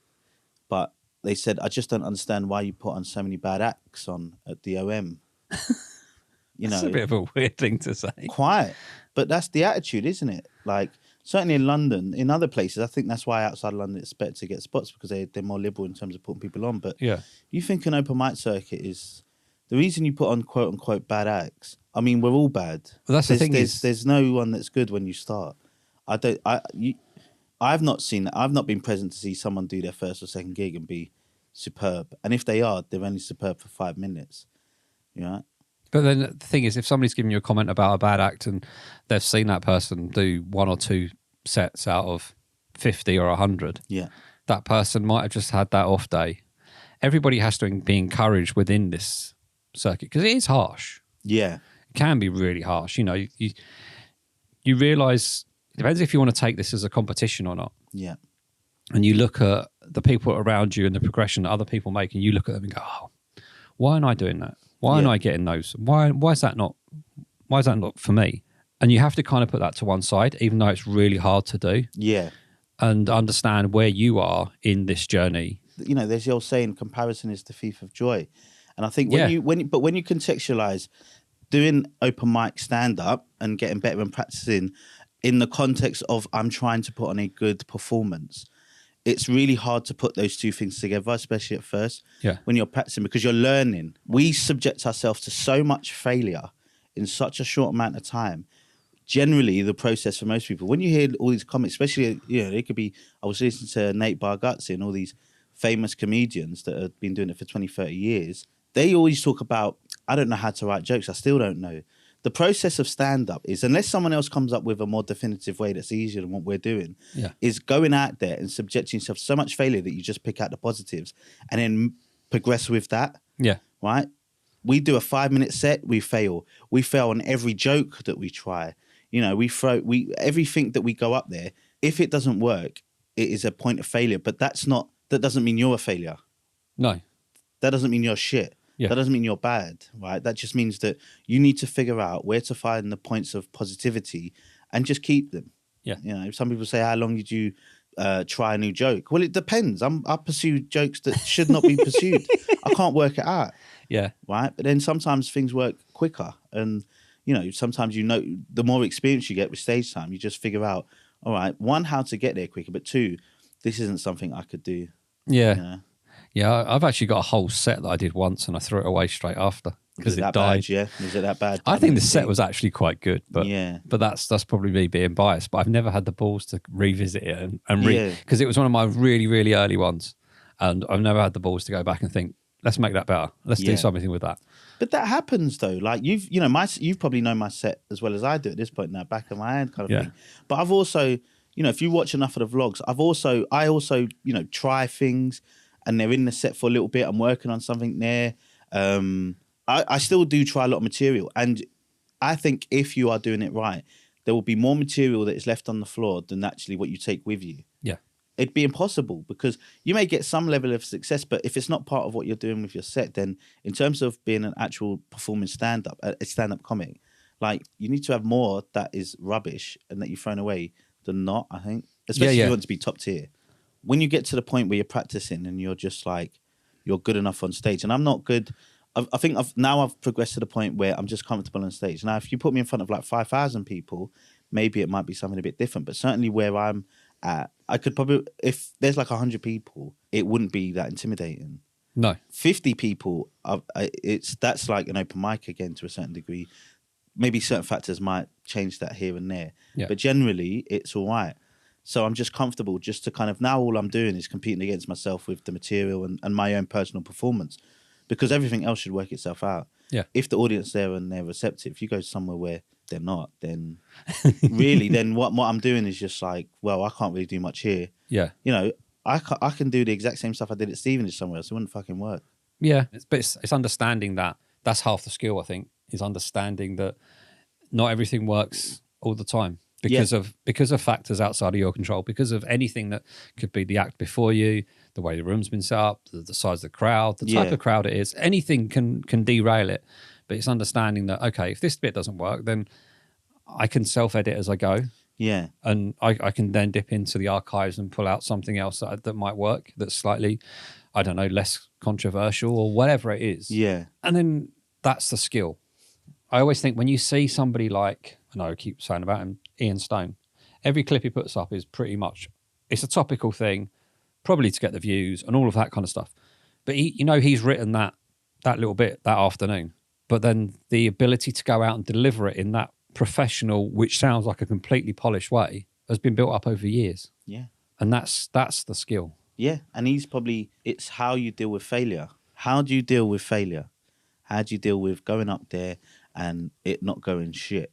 but they said, I just don't understand why you put on so many bad acts on at the OM. You That's know, a bit of a weird thing to say. Quiet. But that's the attitude, isn't it? Like, certainly in London, in other places, I think that's why outside of London it's better to get spots, because they're more liberal in terms of putting people on. But Yeah. you think an open mic circuit is the reason you put on quote unquote bad acts. I mean, we're all bad. Well, that's the thing there's no one that's good when you start. I've not seen that. I've not been present to see someone do their first or second gig and be superb. And if they are, they're only superb for 5 minutes. You know? But then the thing is, if somebody's giving you a comment about a bad act and they've seen that person do 1 or 2 sets out of 50 or 100, Yeah. that person might have just had that off day. Everybody has to be encouraged within this circuit, because it is harsh. Yeah. It can be really harsh. You know, you realise, it depends if you want to take this as a competition or not. Yeah. And you look at the people around you and the progression that other people make, and you look at them and go, oh, why aren't I doing that? Why aren't I getting those? Why is that not for me? And you have to kind of put that to one side, even though it's really hard to do, Yeah. and understand where you are in this journey. You know, there's the old saying, comparison is the thief of joy. And I think when you contextualize doing open mic stand up and getting better and practicing in the context of I'm trying to put on a good performance, it's really hard to put those two things together, especially at first. Yeah. When you're practicing, because you're learning. We subject ourselves to so much failure in such a short amount of time. Generally, the process for most people, when you hear all these comments, especially, you know, it could be, I was listening to Nate Bargatze and all these famous comedians that have been doing it for 20, 30 years. They always talk about, I don't know how to write jokes. I still don't know. The process of stand-up is, unless someone else comes up with a more definitive way that's easier than what we're doing, is going out there and subjecting yourself to so much failure that you just pick out the positives and then progress with that. Yeah. Right? We do a 5-minute set, we fail. We fail on every joke that we try. You know, everything that we go up there, if it doesn't work, it is a point of failure. But that doesn't mean you're a failure. No. That doesn't mean you're shit. Yeah. That doesn't mean you're bad, right? That just means that you need to figure out where to find the points of positivity and just keep them. Yeah. You know, some people say, how long did you try a new joke. Well, it depends. I pursue jokes that should not be pursued. I can't work it out. Yeah. Right. But then sometimes things work quicker. And, sometimes, the more experience you get with stage time, you just figure out, all right, one, how to get there quicker, but two, this isn't something I could do. Yeah. Yeah. I've actually got a whole set that I did once and I threw it away straight after because it died. Bad, yeah. Was it that bad? I think the set was actually quite good, but yeah. But that's probably me being biased. But I've never had the balls to revisit it and because it was one of my really, really early ones, and I've never had the balls to go back and think, let's make that better. Let's do something with that. But that happens though. Like you've probably known my set as well as I do at this point now, back of my hand kind of thing. But I've also, if you watch enough of the vlogs, I also try things, and they're in the set for a little bit. I'm working on something there. I still do try a lot of material, and I think if you are doing it right, there will be more material that is left on the floor than actually what you take with you. Yeah. It'd be impossible because you may get some level of success, but if it's not part of what you're doing with your set, then in terms of being an actual performing stand-up, a stand-up comic, like you need to have more that is rubbish and that you've thrown away than not, I think. Especially if you want to be top tier. When you get to the point where you're practicing and you're just like, you're good enough on stage, and I'm not good. I think I've progressed to the point where I'm just comfortable on stage. Now, if you put me in front of like 5,000 people, maybe it might be something a bit different. But certainly where I'm at, I could probably, if there's like 100 people, it wouldn't be that intimidating. No. 50 people, that's like an open mic again to a certain degree. Maybe certain factors might change that here and there. Yeah. But generally, it's all right. So I'm just comfortable just to kind of, now all I'm doing is competing against myself with the material and my own personal performance. Because everything else should work itself out. Yeah. If the audience there and they're receptive, if you go somewhere where they're not, then really, then what I'm doing is just like, well, I can't really do much here. Yeah. I can do the exact same stuff I did at Stevenage somewhere else. It wouldn't fucking work. Yeah. It's understanding that. That's half the skill, I think, is understanding that not everything works all the time. Because of factors outside of your control, because of anything that could be the act before you, the way the room's been set up, the size of the crowd, the type of crowd it is, anything can derail it. But it's understanding that, okay, if this bit doesn't work, then I can self-edit as I go. Yeah. And I can then dip into the archives and pull out something else that might work, that's slightly, I don't know, less controversial or whatever it is. Yeah. And then that's the skill. I always think when you see somebody like, I know I keep saying about him, Ian Stone, every clip he puts up is pretty much, it's a topical thing, probably to get the views and all of that kind of stuff. But he's written that little bit that afternoon. But then the ability to go out and deliver it in that professional, which sounds like a completely polished way, has been built up over years. Yeah. And that's the skill. Yeah. And it's how you deal with failure. How do you deal with failure? How do you deal with going up there and it not going shit,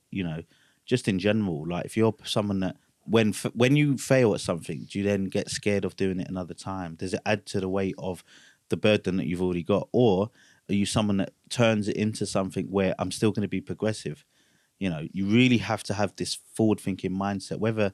just in general? Like if you're someone that when you fail at something, do you then get scared of doing it another time? Does it add to the weight of the burden that you've already got? Or are you someone that turns it into something where I'm still going to be progressive? You really have to have this forward thinking mindset, whether,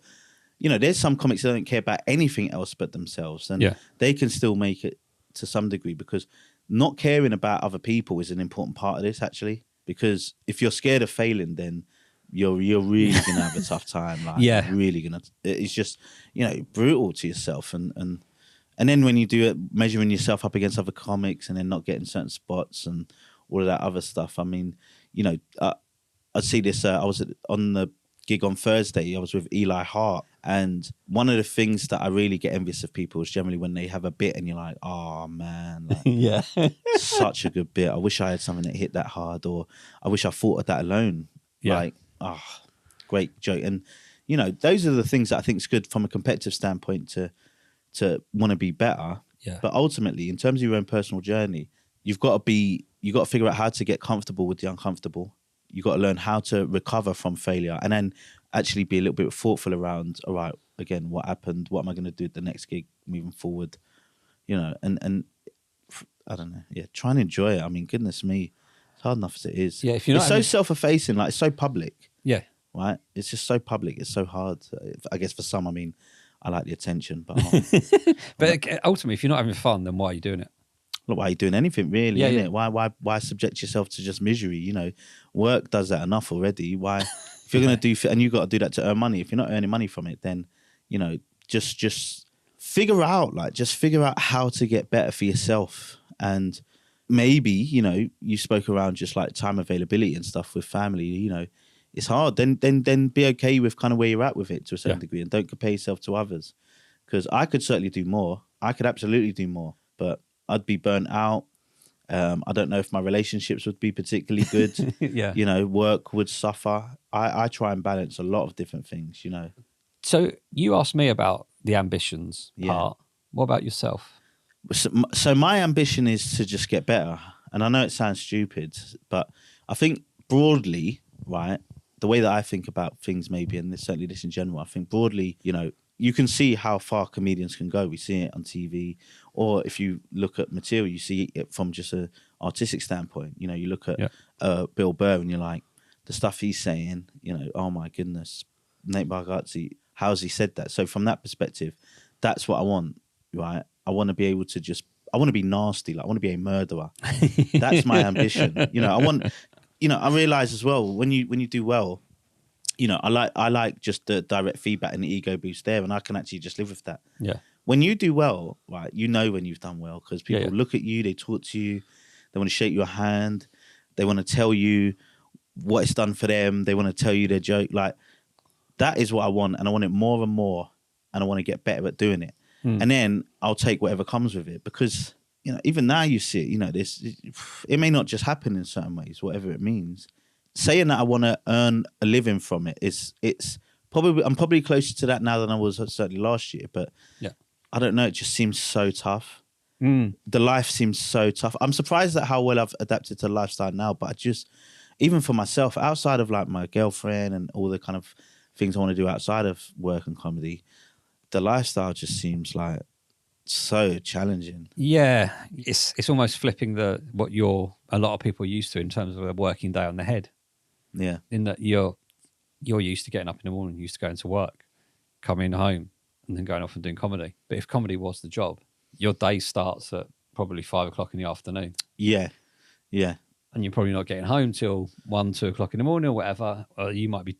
there's some comics that don't care about anything else but themselves, and they can still make it to some degree, because not caring about other people is an important part of this, actually. Because if you're scared of failing, then you're really going to have a tough time. Like, really going to, it's just, brutal to yourself. And then when you do it, measuring yourself up against other comics and then not getting certain spots and all of that other stuff. I mean, I see this, I was on the gig on Thursday, I was with Eli Hart. And one of the things that I really get envious of people is generally when they have a bit and you're like, oh man, like, such a good bit. I wish I had something that hit that hard, or I wish I thought of that alone. Yeah. Like, great joke. And, those are the things that I think is good from a competitive standpoint to want to be better. Yeah. But ultimately, in terms of your own personal journey, you've got to figure out how to get comfortable with the uncomfortable. You've got to learn how to recover from failure, and then actually be a little bit thoughtful around, all right, again, what happened? What am I going to do at the next gig moving forward? And I don't know. Yeah, try and enjoy it. I mean, goodness me, it's hard enough as it is. Yeah, if you're not, it's so self-effacing, like it's so public. Yeah. Right? It's just so public. It's so hard. I guess for some, I mean, I like the attention, but but ultimately, if you're not having fun, then why are you doing it? Look, why are you doing anything really? Yeah, innit? Why subject yourself to just misery? Work does that enough already. Why, if you're going to do, and you've got to do that to earn money. If you're not earning money from it, then just figure out how to get better for yourself. And maybe, you know, you spoke around just like time availability and stuff with family, you know, it's hard. Then be okay with kind of where you're at with it to a certain degree, and don't compare yourself to others. Because I could certainly do more. I could absolutely do more, but I'd be burnt out. I don't know if my relationships would be particularly good. Yeah. You know, work would suffer. I try and balance a lot of different things, you know. So you asked me about the ambitions part. What about yourself? So my ambition is to just get better. And I know it sounds stupid, but I think broadly, right, the way that I think about things maybe, and certainly this in general, I think broadly, you know, you can see how far comedians can go. We see it on TV, or if you look at material, you see it from just an artistic standpoint. You know, you look at Bill Burr and you're like, the stuff he's saying, you know, oh my goodness, Nate Bargatze, how's he said that? So from that perspective, that's what I want, right? I want to be able to I want to be nasty. Like, I want to be a murderer. That's my ambition. You know, I realize as well, when you do well, you know, I like just the direct feedback and the ego boost there, and I can actually just live with that. Yeah. When you do well, right, you know when you've done well, because people look at you, they talk to you, they want to shake your hand, they want to tell you what it's done for them, they want to tell you their joke. Like, that is what I want, and I want it more and more, and I want to get better at doing it. And then I'll take whatever comes with it, because, you know, even now you see it, you know, it may not just happen in certain ways, whatever it means. Saying that I want to earn a living from it I'm probably closer to that now than I was certainly last year, but I don't know, it just seems so tough. The life seems so tough. I'm surprised at how well I've adapted to the lifestyle now, but I just, even for myself, outside of like my girlfriend and all the kind of things I want to do outside of work and comedy, the lifestyle just seems like so challenging. Yeah, it's almost flipping what a lot of people are used to in terms of a working day on the head. Yeah. In that you're used to getting up in the morning, used to going to work, coming home, and then going off and doing comedy. But if comedy was the job, your day starts at probably 5 o'clock in the afternoon. Yeah. Yeah. And you're probably not getting home till 1, 2 o'clock in the morning or whatever. Or you might be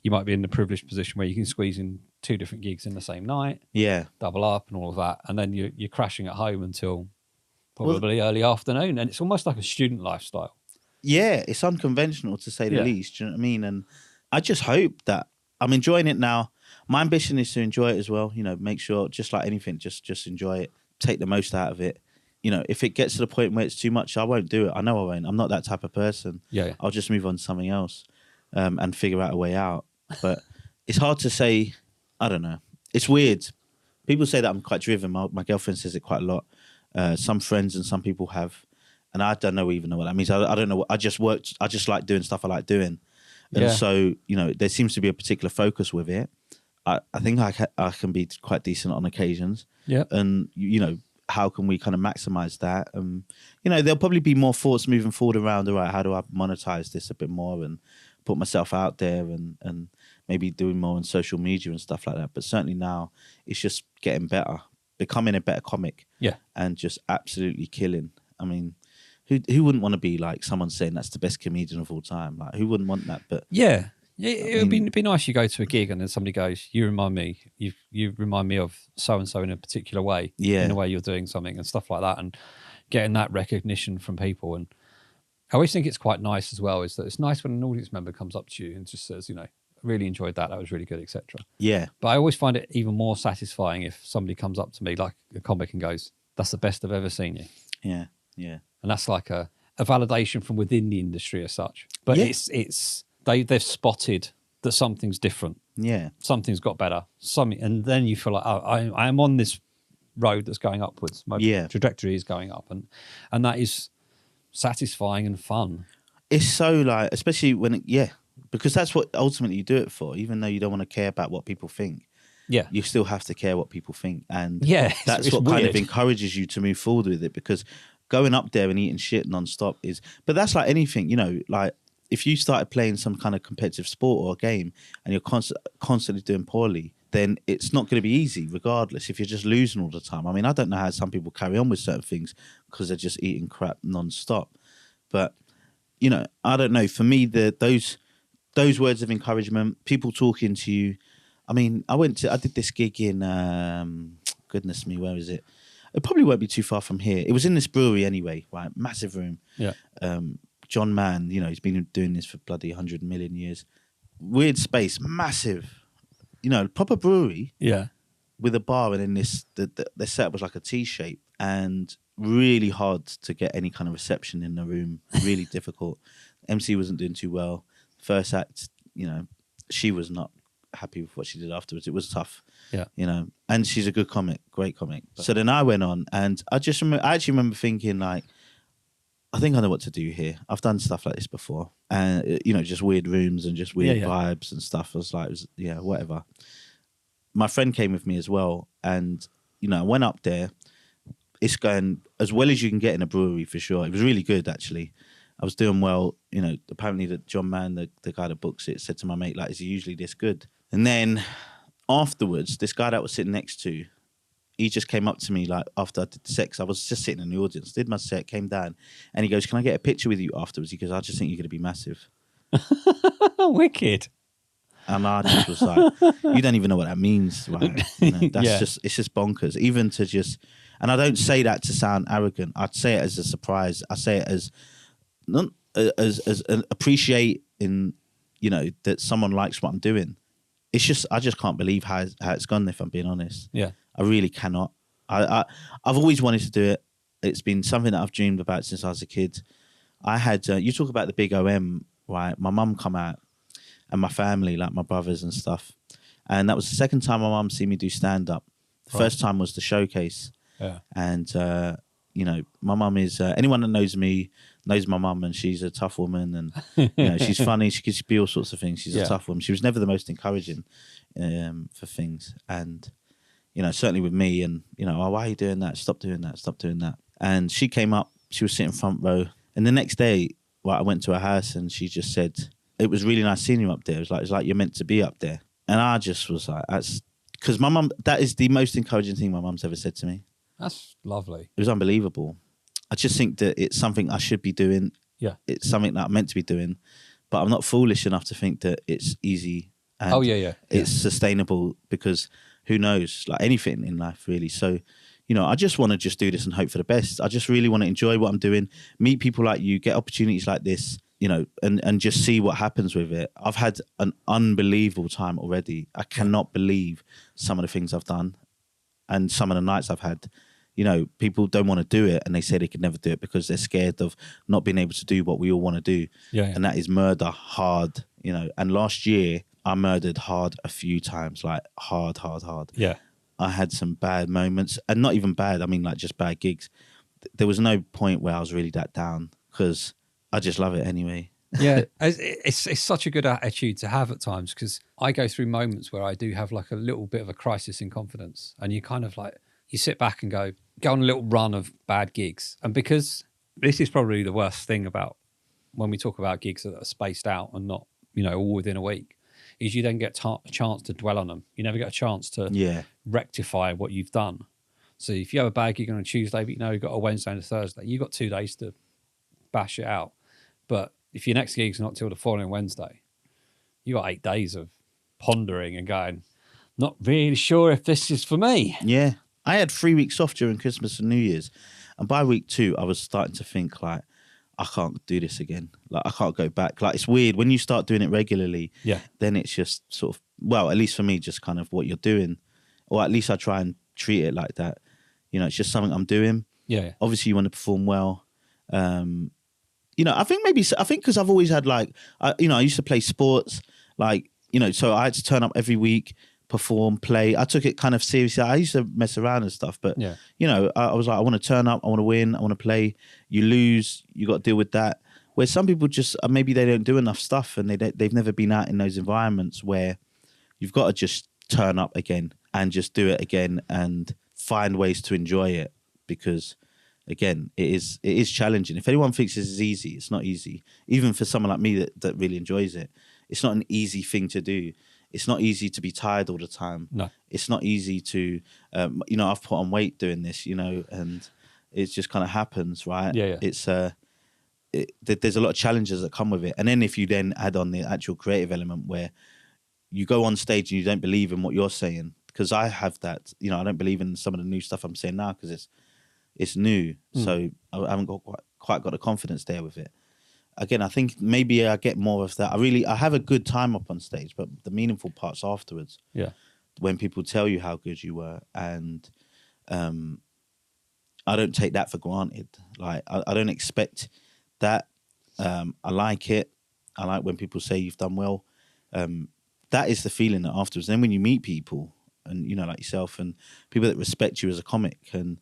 in the privileged position where you can squeeze in 2 different gigs in the same night. Yeah. Double up and all of that. And then you're crashing at home until probably early afternoon. And it's almost like a student lifestyle. Yeah, it's unconventional to say the least. Do you know what I mean? And I just hope that I'm enjoying it now. My ambition is to enjoy it as well. You know, make sure, just like anything, just enjoy it. Take the most out of it. You know, if it gets to the point where it's too much, I won't do it. I know I won't. I'm not that type of person. Yeah. I'll just move on to something else and figure out a way out. But it's hard to say. I don't know. It's weird. People say that I'm quite driven. My girlfriend says it quite a lot. Some friends and some people have. And I don't even know what that means. I don't know. I just like doing stuff I like doing. And so, you know, there seems to be a particular focus with it. I think I can be quite decent on occasions. Yeah. And, you know, how can we kind of maximize that? You know, there'll probably be more thoughts moving forward around, all right, how do I monetize this a bit more and put myself out there and maybe doing more on social media and stuff like that. But certainly now it's just getting better, becoming a better comic. Yeah. And just absolutely killing. I mean, who wouldn't want to be like someone saying that's the best comedian of all time? Like, who wouldn't want that? But yeah, it would be nice. You go to a gig and then somebody goes, "You remind me of so and so in a particular way, in the way you're doing something and stuff like that," and getting that recognition from people. And I always think it's quite nice as well. Is that it's nice when an audience member comes up to you and just says, "You know, I really enjoyed that. That was really good," etc. Yeah. But I always find it even more satisfying if somebody comes up to me like a comic and goes, "That's the best I've ever seen you." Yeah. Yeah. And that's like a validation from within the industry as such. But they've spotted that something's different. Yeah. Something's got better. And then you feel like, oh, I am on this road that's going upwards. My trajectory is going up. And that is satisfying and fun. It's so like, especially when because that's what ultimately you do it for, even though you don't want to care about what people think. Yeah. You still have to care what people think. And it's that's what weird. kind of encourages you to move forward with it, because going up there and eating shit nonstop but that's like anything, you know, like if you started playing some kind of competitive sport or a game and you're constantly doing poorly, then it's not going to be easy regardless if you're just losing all the time. I mean, I don't know how some people carry on with certain things because they're just eating crap nonstop. But, you know, I don't know. For me, those words of encouragement, people talking to you, I mean, I did this gig in, goodness me, where is it? It probably won't be too far from here. It was in this brewery anyway, right? Massive room. Yeah. John Mann, you know, he's been doing this for bloody 100 million years. Weird space, massive, you know, proper brewery. Yeah. With a bar, and then the setup was like a T shape, and really hard to get any kind of reception in the room. Really difficult. MC wasn't doing too well. First act, you know, she was not happy with what she did afterwards. It was tough. Yeah. You know, and she's a good comic, great comic. So then I went on, and I actually remember thinking, like, I think I know what to do here. I've done stuff like this before, and you know, just weird rooms and just weird vibes and stuff. I was like, whatever. My friend came with me as well, and you know, I went up there. It's going as well as you can get in a brewery for sure. It was really good, actually. I was doing well. You know, apparently that John Mann, the guy that books it, said to my mate, like, is he usually this good? And then afterwards, this guy that was sitting next to, he just came up to me, like, after I did the sex. I was just sitting in the audience, did my set, came down, and he goes, can I get a picture with you afterwards? He goes, I just think you're going to be massive. Wicked. And I just was like, you don't even know what that means, right? You know, that's it's just bonkers. Even to just, and I don't say that to sound arrogant. I'd say it as a surprise. I say it as not as an appreciating, you know, that someone likes what I'm doing. It's just, I just can't believe how it's gone, if I'm being honest. Yeah. I really cannot. I've always wanted to do it. It's been something that I've dreamed about since I was a kid. I had, you talk about the big OM, right? My mum come out, and my family, like my brothers and stuff. And that was the second time my mum seen me do stand-up. The first time was the showcase. Yeah. And, you know, my mum is, anyone that knows me knows my mum, and she's a tough woman, and, you know, she's funny. She can be all sorts of things. She's a tough woman. She was never the most encouraging for things. And, you know, certainly with me, and, you know, oh, why are you doing that? Stop doing that. Stop doing that. And she came up, she was sitting front row. And the next day, I went to her house, and she just said, it was really nice seeing you up there. It was like you're meant to be up there. And I just was like, that's because my mum, that is the most encouraging thing my mum's ever said to me. That's lovely. It was unbelievable. I just think that it's something I should be doing. Yeah. It's something that I'm meant to be doing, but I'm not foolish enough to think that it's easy. And it's sustainable, because who knows, like anything in life really. So, you know, I just want to just do this and hope for the best. I just really want to enjoy what I'm doing, meet people like you, get opportunities like this, you know, and just see what happens with it. I've had an unbelievable time already. I cannot believe some of the things I've done and some of the nights I've had. You know, people don't want to do it, and they say they could never do it because they're scared of not being able to do what we all want to do. Yeah. And that is murder hard, you know. And last year, I murdered hard a few times, like hard. Yeah. I had some bad moments, and not even bad, I mean like just bad gigs. There was no point where I was really that down, because I just love it anyway. Yeah, it's such a good attitude to have at times, because I go through moments where I do have like a little bit of a crisis in confidence, and you kind of like, you sit back and go on a little run of bad gigs. And because this is probably the worst thing about when we talk about gigs that are spaced out and not, you know, all within a week, is you then get a chance to dwell on them. You never get a chance to rectify what you've done. So if you have a bad gig on a Tuesday, but you know you've got a Wednesday and a Thursday, you've got 2 days to bash it out. But if your next gig's not till the following Wednesday, you got 8 days of pondering and going, not really sure if this is for me. Yeah. I had 3 weeks off during Christmas and New Year's. And by week 2, I was starting to think like, I can't do this again. Like, I can't go back. Like, it's weird. When you start doing it regularly, then it's just sort of, well, at least for me, just kind of what you're doing. Or at least I try and treat it like that. You know, it's just something I'm doing. Yeah. Obviously, you want to perform well. You know, I think because I've always had like, I used to play sports, like, you know, so I had to turn up every week, perform, play. I took it kind of seriously. I used to mess around and stuff, but, you know, I was like, I want to turn up, I want to win, I want to play. You lose, you got to deal with that. Where some people just, maybe they don't do enough stuff, and they've never been out in those environments where you've got to just turn up again and just do it again and find ways to enjoy it, because again, it is challenging. If anyone thinks this is easy, it's not easy. Even for someone like me that really enjoys it, it's not an easy thing to do. It's not easy to be tired all the time. No. It's not easy to, you know, I've put on weight doing this, you know, and it just kind of happens, right? Yeah. It's, there's a lot of challenges that come with it. And then if you then add on the actual creative element where you go on stage and you don't believe in what you're saying. Because I have that, you know, I don't believe in some of the new stuff I'm saying now because it's new. So I haven't got quite got the confidence there with it. Again, I think maybe I get more of that. I have a good time up on stage, but the meaningful parts afterwards. Yeah. When people tell you how good you were, and I don't take that for granted. Like I don't expect that. I like it. I like when people say you've done well. That is the feeling that afterwards. Then when you meet people, and you know, like yourself, and people that respect you as a comic, and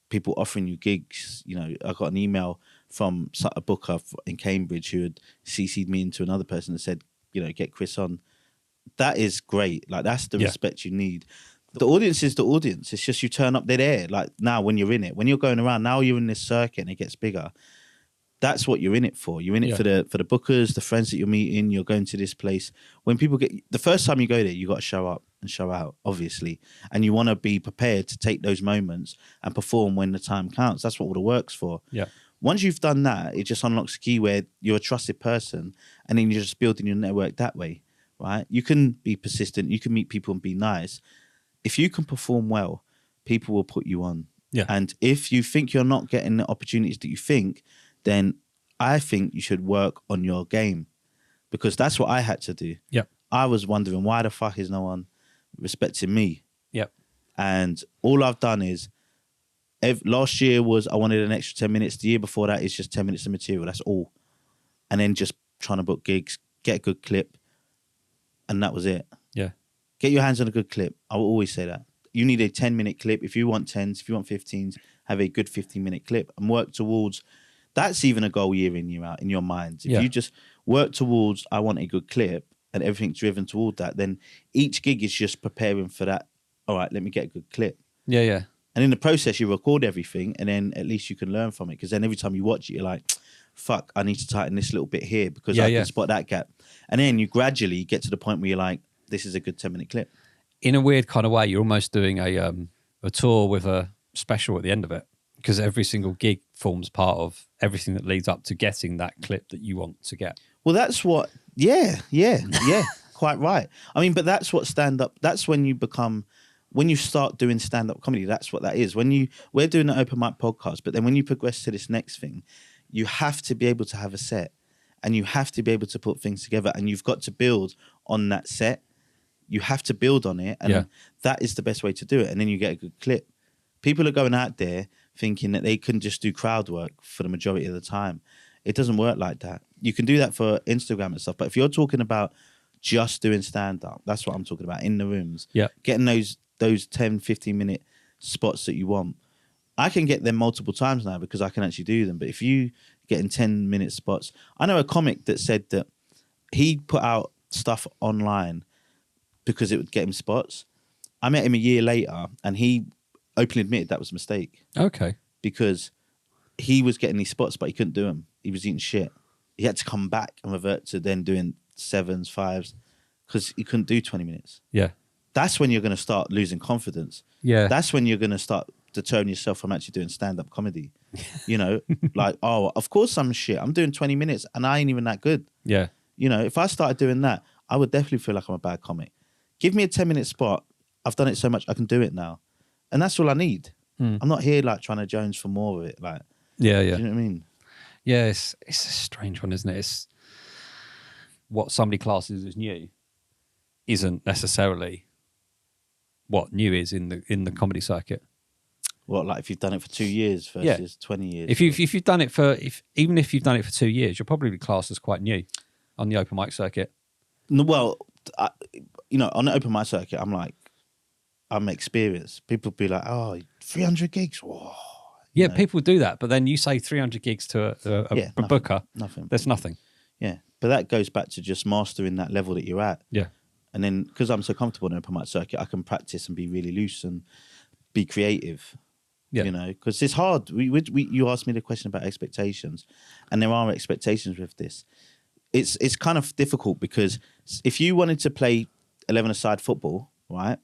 people offering you gigs. You know, I got an email from a booker in Cambridge who had CC'd me into another person that said, you know, get Chris on. That is great. Like that's the respect you need. The audience is the audience. It's just you turn up, they're there. Like now when you're in it, when you're going around, now you're in this circuit and it gets bigger. That's what you're in it for. You're in it for the bookers, the friends that you're meeting. You're going to this place. When people the first time you go there, you got to show up and show out, obviously, and you want to be prepared to take those moments and perform when the time counts. That's what all the work's for. Yeah. Once you've done that, it just unlocks a key where you're a trusted person, and then you're just building your network that way, right? You can be persistent. You can meet people and be nice. If you can perform well, people will put you on. Yeah. And if you think you're not getting the opportunities that you think, then I think you should work on your game, because that's what I had to do. Yep. I was wondering, why the fuck is no one respecting me? Yep. And all I've done is, last year was I wanted an extra 10 minutes. The year before that is just 10 minutes of material. That's all. And then just trying to book gigs, get a good clip. And that was it. Yeah. Get your hands on a good clip. I will always say that. You need a 10-minute clip. If you want 10s, if you want 15s, have a good 15-minute clip and work towards. That's even a goal year in, year out in your mind. If you just work towards, I want a good clip, and everything's driven toward that, then each gig is just preparing for that. All right, let me get a good clip. Yeah, yeah. And in the process, you record everything, and then at least you can learn from it. Because then every time you watch it, you're like, fuck, I need to tighten this little bit here because I can spot that gap. And then you gradually get to the point where you're like, this is a good 10-minute clip. In a weird kind of way, you're almost doing a tour with a special at the end of it, because every single gig forms part of everything that leads up to getting that clip that you want to get. Well, that's what, quite right. I mean, but that's what stand-up, that's when you become, when you start doing stand-up comedy, that's what that is. We're doing an open mic podcast, but then when you progress to this next thing, you have to be able to have a set, and you have to be able to put things together, and you've got to build on that set. You have to build on it, and that is the best way to do it. And then you get a good clip. People are going out there thinking that they can just do crowd work for the majority of the time. It doesn't work like that. You can do that for Instagram and stuff, but if you're talking about just doing stand-up, that's what I'm talking about, in the rooms. Yeah. Getting those 10, 15-minute spots that you want. I can get them multiple times now because I can actually do them. But if you getting 10-minute spots, I know a comic that said that he put out stuff online because it would get him spots. I met him a year later, and he openly admitted that was a mistake. Okay. Because he was getting these spots, but he couldn't do them. He was eating shit. He had to come back and revert to then doing 7s, 5s, because he couldn't do 20 minutes. Yeah. That's when you're going to start losing confidence. Yeah. That's when you're going to start deterring yourself from actually doing stand-up comedy. You know, like, oh, of course I'm shit. I'm doing 20 minutes and I ain't even that good. Yeah. You know, if I started doing that, I would definitely feel like I'm a bad comic. Give me a 10-minute spot. I've done it so much, I can do it now. And that's all I need. I'm not here like trying to Jones for more of it. Like, Yeah, do you know what I mean? Yeah, it's a strange one, isn't it? It's what somebody classes as new isn't necessarily what new is in the comedy circuit. What, like if you've done it for 2 years versus 20 years? If you've done it even if you've done it for 2 years, you're probably classed as quite new on the open mic circuit. No, well, on the open mic circuit, I'm experienced. People be like, oh, 300 gigs. Whoa. Yeah, people do that, but then you say 300 gigs to a booker. Nothing. There's nothing. Yeah, but that goes back to just mastering that level that you're at. Yeah. And then because I'm so comfortable in open mic circuit, I can practice and be really loose and be creative. Yeah. You know, because it's hard. You asked me the question about expectations, and there are expectations with this. It's kind of difficult because if you wanted to play 11-a-side football, right?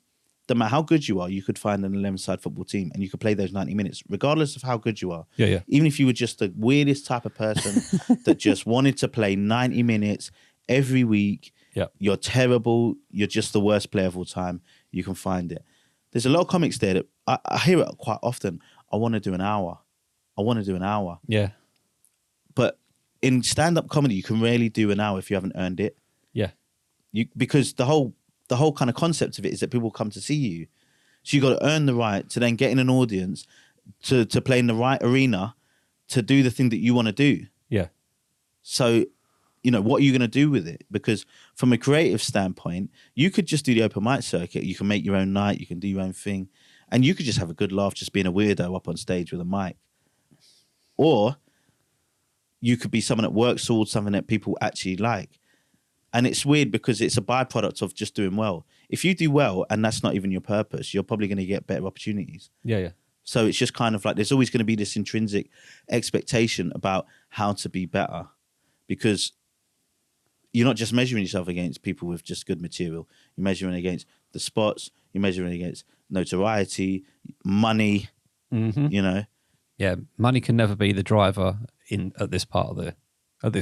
No matter how good you are, you could find an 11-a-side football team and you could play those 90 minutes, regardless of how good you are. Yeah, yeah. Even if you were just the weirdest type of person that just wanted to play 90 minutes every week Yeah. You're terrible. You're just the worst player of all time. You can find it. There's a lot of comics there that I hear it quite often. I want to do an hour. I want to do an hour. Yeah. But in stand-up comedy, you can rarely do an hour if you haven't earned it. Yeah. Because the whole kind of concept of it is that people come to see you. So you got to earn the right to then get in an audience, to play in the right arena, to do the thing that you want to do. Yeah. So, what are you going to do with it? Because from a creative standpoint, you could just do the open mic circuit. You can make your own night. You can do your own thing. And you could just have a good laugh just being a weirdo up on stage with a mic. Or you could be someone that works towards something that people actually like. And it's weird because it's a byproduct of just doing well. If you do well and that's not even your purpose, you're probably going to get better opportunities. Yeah, yeah. So it's just kind of like there's always going to be this intrinsic expectation about how to be better, because you're not just measuring yourself against people with just good material. You're measuring against the spots. You're measuring against notoriety, money, Yeah, money can never be the driver at this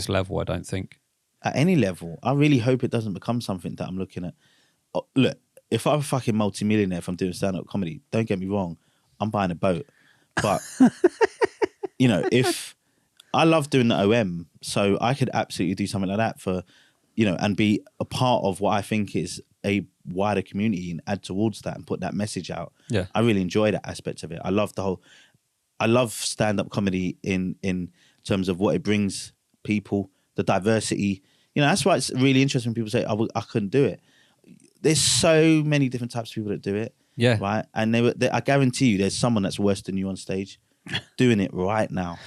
level, I don't think. At any level. I really hope it doesn't become something that I'm looking at. Oh, look, if I'm a fucking multimillionaire, if I'm doing stand-up comedy, don't get me wrong, I'm buying a boat. But, if I love doing the OM, so I could absolutely do something like that for, and be a part of what I think is a wider community and add towards that and put that message out. Yeah. I really enjoy that aspect of it. I love stand-up comedy in terms of what it brings people, the diversity. That's why it's really interesting when people say, I couldn't do it. There's so many different types of people that do it. Yeah. Right? And I guarantee you there's someone that's worse than you on stage doing it right now.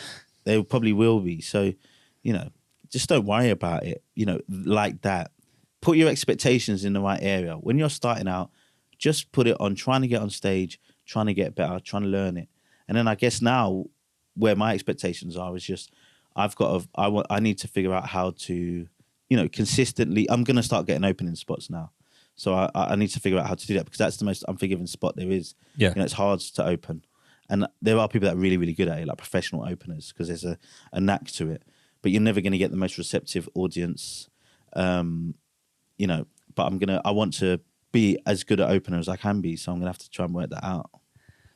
There probably will be. So, just don't worry about it, like that. Put your expectations in the right area. When you're starting out, just put it on trying to get on stage, trying to get better, trying to learn it. And then I guess now where my expectations are is just I need to figure out how to, consistently. I'm going to start getting opening spots now. So I need to figure out how to do that, because that's the most unforgiving spot there is. Yeah. It's hard to open. And there are people that are really, really good at it, like professional openers, because there's a knack to it. But you're never going to get the most receptive audience, but I want to be as good at opener as I can be. So I'm going to have to try and work that out.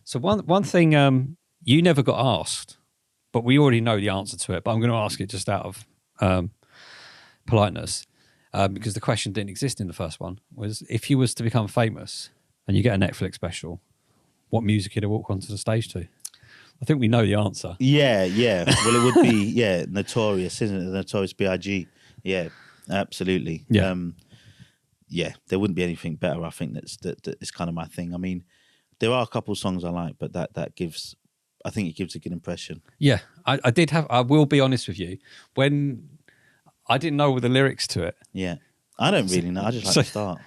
So one thing you never got asked, but we already know the answer to it, but I'm going to ask it just out of politeness, because the question didn't exist in the first one, was if you was to become famous and you get a Netflix special, what music you'd walk onto the stage to? I think we know the answer. Yeah. Well, it would be, Notorious, isn't it? The Notorious B.I.G. Yeah, absolutely. Yeah. There wouldn't be anything better. I think that is kind of my thing. I mean, there are a couple of songs I like, but that gives, I think it gives a good impression. Yeah, I will be honest with you. When I didn't know all the lyrics to it. Yeah. I don't really know. I just like to start.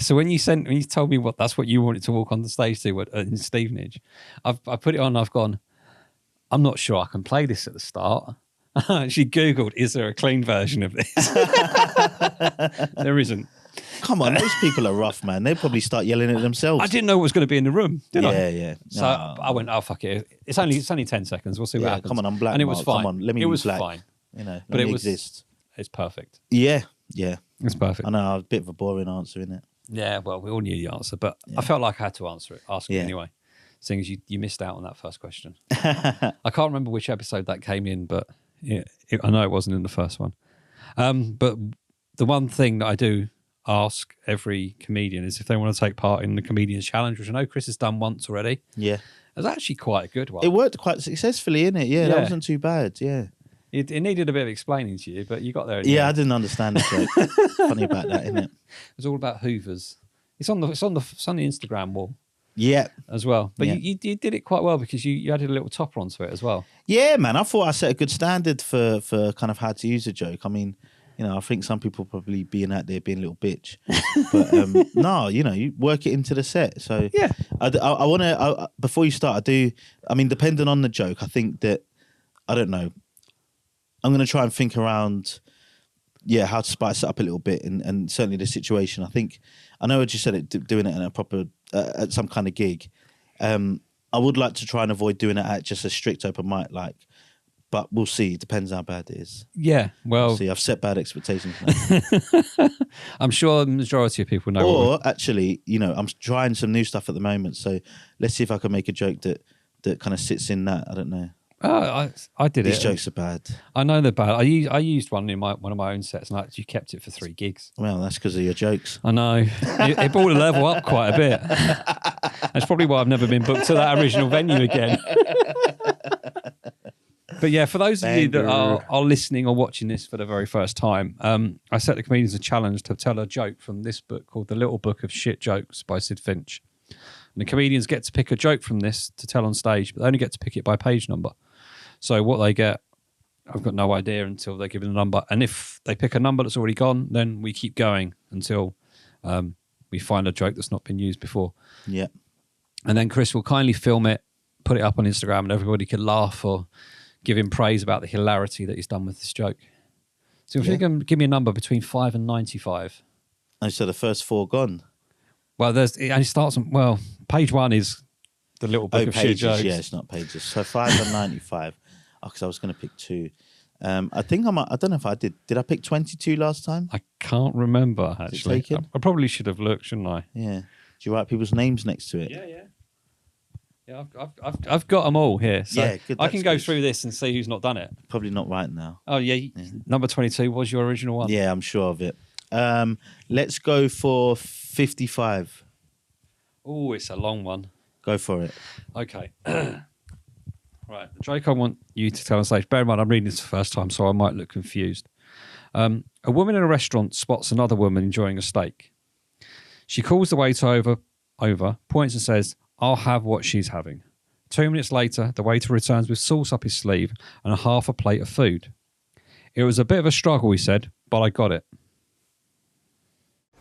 So when you told me that's what you wanted to walk on the stage to in Stevenage, I put it on. I've gone, I'm not sure I can play this at the start. She Googled, is there a clean version of this? There isn't. Come on, those people are rough, man. They'll probably start yelling at themselves. I didn't know what was going to be in the room, did I? Yeah. So I went, oh, fuck it. It's only 10 seconds. We'll see what happens. Come on, I'm black. And it was Mark. fine. Come on, let me it be was black. fine. But it exist. It's perfect. Yeah. It's perfect. I know, a bit of a boring answer, isn't it? Yeah, well, we all knew the answer, but I felt like I had to ask it anyway, seeing as you missed out on that first question. I can't remember which episode that came in, but I know it wasn't in the first one. But the one thing that I do ask every comedian is if they want to take part in the Comedian's Challenge, which I know Chris has done once already. Yeah. It was actually quite a good one. It worked quite successfully, innit? Yeah, that wasn't too bad, yeah. It needed a bit of explaining to you, but you got there. I didn't understand the joke. Funny about that, isn't it? It was all about Hoovers. It's on the Instagram wall. Yeah. As well. But you did it quite well because you added a little topper onto it as well. Yeah, man. I thought I set a good standard for kind of how to use a joke. I mean, I think some people probably being out there being a little bitch. But no, you work it into the set. So yeah. I want to, before you start, depending on the joke, I think that, I don't know, I'm going to try and think around, how to spice it up a little bit, and certainly the situation. I know I just said it, doing it in a proper, at some kind of gig. I would like to try and avoid doing it at just a strict open mic, like but we'll see. It depends how bad it is. Yeah, well, See, I've set bad expectations now. I'm sure the majority of people know. Or actually, I'm trying some new stuff at the moment. So let's see if I can make a joke that kind of sits in that. I don't know. I did These it. jokes are bad. I know they're bad. I used one in one of my own sets, and I actually kept it for 3 gigs. Well, that's because of your jokes. I know. It brought the level up quite a bit. That's probably why I've never been booked to that original venue again. But yeah, for those of you that are listening or watching this for the very first time, I set the comedians a challenge to tell a joke from this book called The Little Book of Shit Jokes by Sid Finch. And the comedians get to pick a joke from this to tell on stage, but they only get to pick it by page number. So what they get, I've got no idea until they're given a number. And if they pick a number that's already gone, then we keep going until we find a joke that's not been used before. Yeah. And then Chris will kindly film it, put it up on Instagram, and everybody can laugh or give him praise about the hilarity that he's done with this joke. So if you can give me a number between 5 and 95. Oh, so the first 4 gone. Well, it only starts on, well, page 1 is The Little Book of pages. Shit Jokes. Yeah, it's not pages. So 5 and 95. Because I was going to pick 2. I think I don't know if I did. Did I pick 22 last time? I can't remember, actually. taken? I probably should have looked, shouldn't I? Yeah. Do you write people's names next to it? Yeah, I've got them all here. So Yeah, good, I can that's go good. through this and see who's not done it. Probably not right now. Oh, yeah. Number 22 was your original one. Yeah, I'm sure of it. Let's go for 55. Oh, it's a long one. Go for it. Okay. Right. The joke I want you to tell on stage. Bear in mind, I'm reading this the first time, so I might look confused. A woman in a restaurant spots another woman enjoying a steak. She calls the waiter over, points and says, "I'll have what she's having." 2 minutes later, the waiter returns with sauce up his sleeve and a half a plate of food. "It was a bit of a struggle," he said, "but I got it."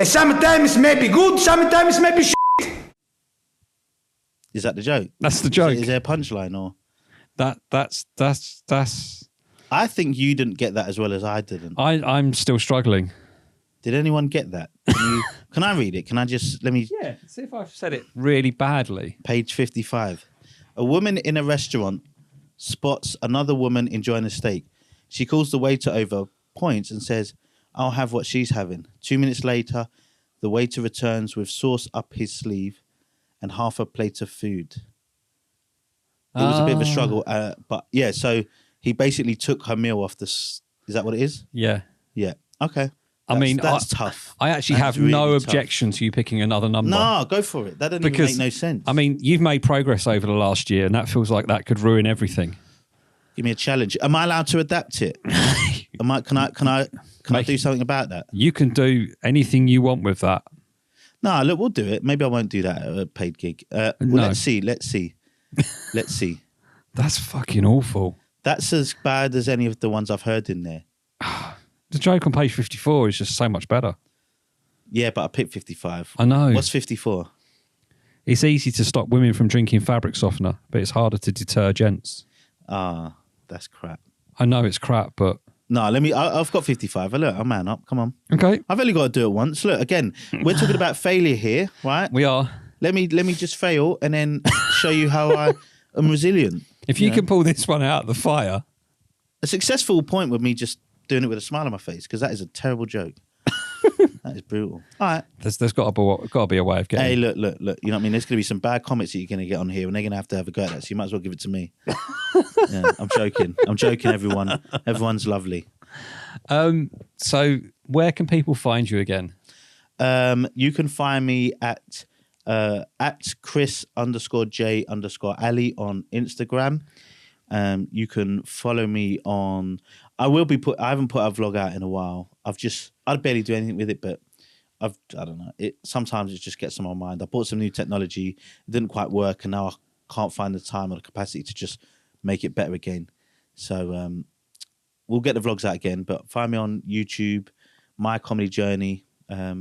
Sometimes maybe good, sometimes maybe shit. Is that the joke? That's the joke. Is there a punchline or? That's. I think you didn't get that as well as I didn't. I'm still struggling. Did anyone get that? Can I read it? Can I just let me? Yeah. See if I've said it really badly. Page 55. A woman in a restaurant spots another woman enjoying a steak. She calls the waiter over, points and says, "I'll have what she's having." 2 minutes later, the waiter returns with sauce up his sleeve and half a plate of food. It was a bit of a struggle, but yeah, so he basically took her meal off Is that what it is? Yeah. Yeah. Okay. That's tough. I actually That's have no really tough. objection to you picking another number. No, go for it. That doesn't even make no sense. I mean, you've made progress over the last year, and that feels like that could ruin everything. Give me a challenge. Am I allowed to adapt it? Can I do something about that? You can do anything you want with that. No, look, we'll do it. Maybe I won't do that at a paid gig. No. Let's see. Let's see. That's fucking awful. That's as bad as any of the ones I've heard in there. The joke on page 54 is just so much better. Yeah, but I picked 55. I know. What's 54? It's easy to stop women from drinking fabric softener, but it's harder to deter gents. Ah, that's crap. I know it's crap, but... No, I've got 55. Look, I'll man up. Come on. Okay. I've only got to do it once. Look, again, we're talking about failure here, right? We are. Let me just fail and then show you how I am resilient. If you can pull this one out of the fire... A successful point with me just doing it with a smile on my face, because that is a terrible joke. That is brutal. All right. There's got to be a way of getting... Hey, look. You know what I mean? There's going to be some bad comments that you're going to get on here, and they're going to have a go at that, so you might as well give it to me. Yeah, I'm joking, everyone. Everyone's lovely. So where can people find you again? You can find me at Chris_J_Ali on Instagram. You can follow me on... I haven't put a vlog out in a while. I barely do anything with it, but I don't know. Sometimes it just gets on my mind. I bought some new technology. It didn't quite work, and now I can't find the time or the capacity to just make it better again. So we'll get the vlogs out again, but find me on YouTube, My Comedy Journey. A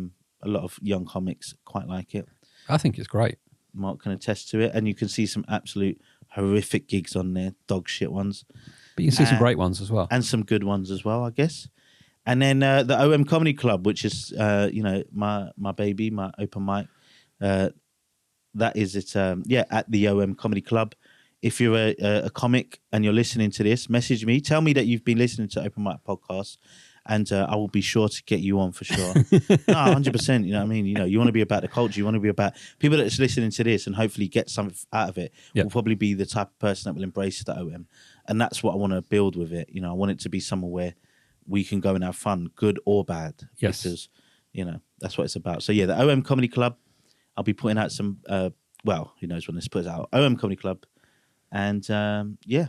lot of young comics quite like it. I think it's great. Mark can attest to it, and you can see some absolute horrific gigs on there, dog shit ones. But you can see some great ones as well. And some good ones as well, I guess. And then the OM Comedy Club, which is, my baby, my open mic. That is it, at the OM Comedy Club if you're a comic and you're listening to this, message me. Tell me that you've been listening to Open Mic Podcast, and I will be sure to get you on for sure. No, 100%. You know what I mean? You know, you want to be about the culture. You want to be about people that's listening to this and hopefully get something out of it. Will probably be the type of person that will embrace the OM, and that's what I want to build with it. You know, I want it to be somewhere where we can go and have fun, good or bad. Yes. Because, you know, that's what it's about. So yeah, the OM Comedy Club. I'll be putting out some. Well, who knows when this puts out? OM Comedy Club. And yeah,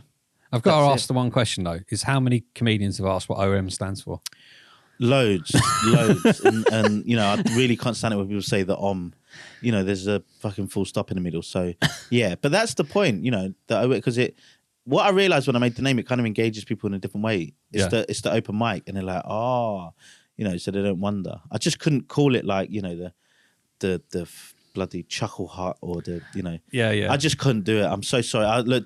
I've got to ask the one question though: is how many comedians have asked what OM stands for? Loads, and you know, I really can't stand it when people say the you know, there's a fucking full stop in the middle. So yeah, but that's the point, you know, because what I realized when I made the name, it kind of engages people in a different way. It's the open mic, and they're like, oh, you know, so they don't wonder. I just couldn't call it like, you know, the bloody chuckle heart or the, you know, I just couldn't do it. I'm so sorry. Look,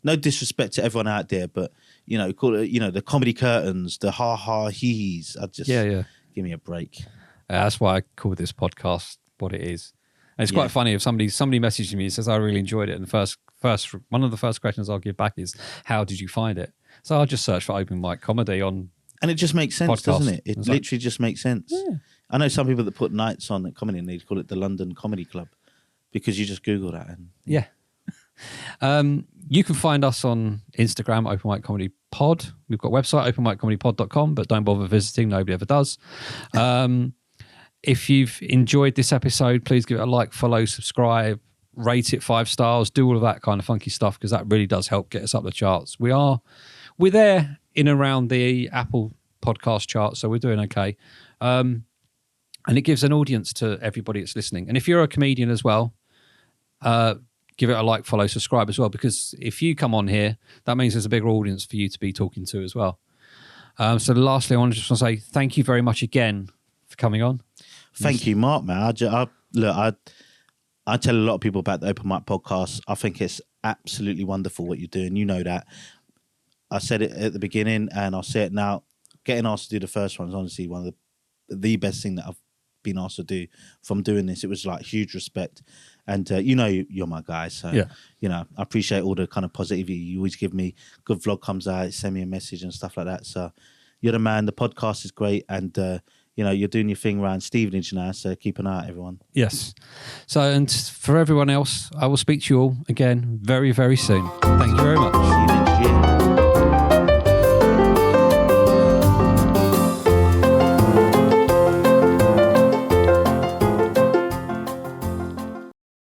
no disrespect to everyone out there, but you know, call it, you know, the comedy curtains, the ha he's. I just give me a break. That's why I call this podcast what it is. And it's quite funny if somebody messages me and says I really enjoyed it, and one of the first questions I'll give back is how did you find it? So I'll just search for open mic comedy on. And it just makes sense, doesn't it? It literally just makes sense. Yeah. I know some people that put nights on at comedy and they call it the London Comedy Club because you just Google that. And you can find us on Instagram, Open Mic Comedy Pod. We've got a website, openmiccomedypod.com, but don't bother visiting. Nobody ever does. If you've enjoyed this episode, please give it a like, follow, subscribe, rate it 5 stars, do all of that kind of funky stuff because that really does help get us up the charts. We're there in around the Apple podcast chart, so we're doing okay. And it gives an audience to everybody that's listening. And if you're a comedian as well, give it a like, follow, subscribe as well, because if you come on here, that means there's a bigger audience for you to be talking to as well. So lastly, I want to say thank you very much again for coming on. Thank you, Mark, man. I tell a lot of people about the Open Mic Podcast. I think it's absolutely wonderful what you're doing. You know that. I said it at the beginning and I'll say it now. Getting asked to do the first one is honestly one of the best thing that I've been asked to do from doing this. It was like huge respect, and you know you're my guy, so you know I appreciate all the kind of positivity you always give me. Good vlog comes out, send me a message and stuff like that. So you're the man. The podcast is great, and you know you're doing your thing around Stevenage now, so keep an eye out, everyone. Yes. So and for everyone else, I will speak to you all again very, very soon. Thank you very much.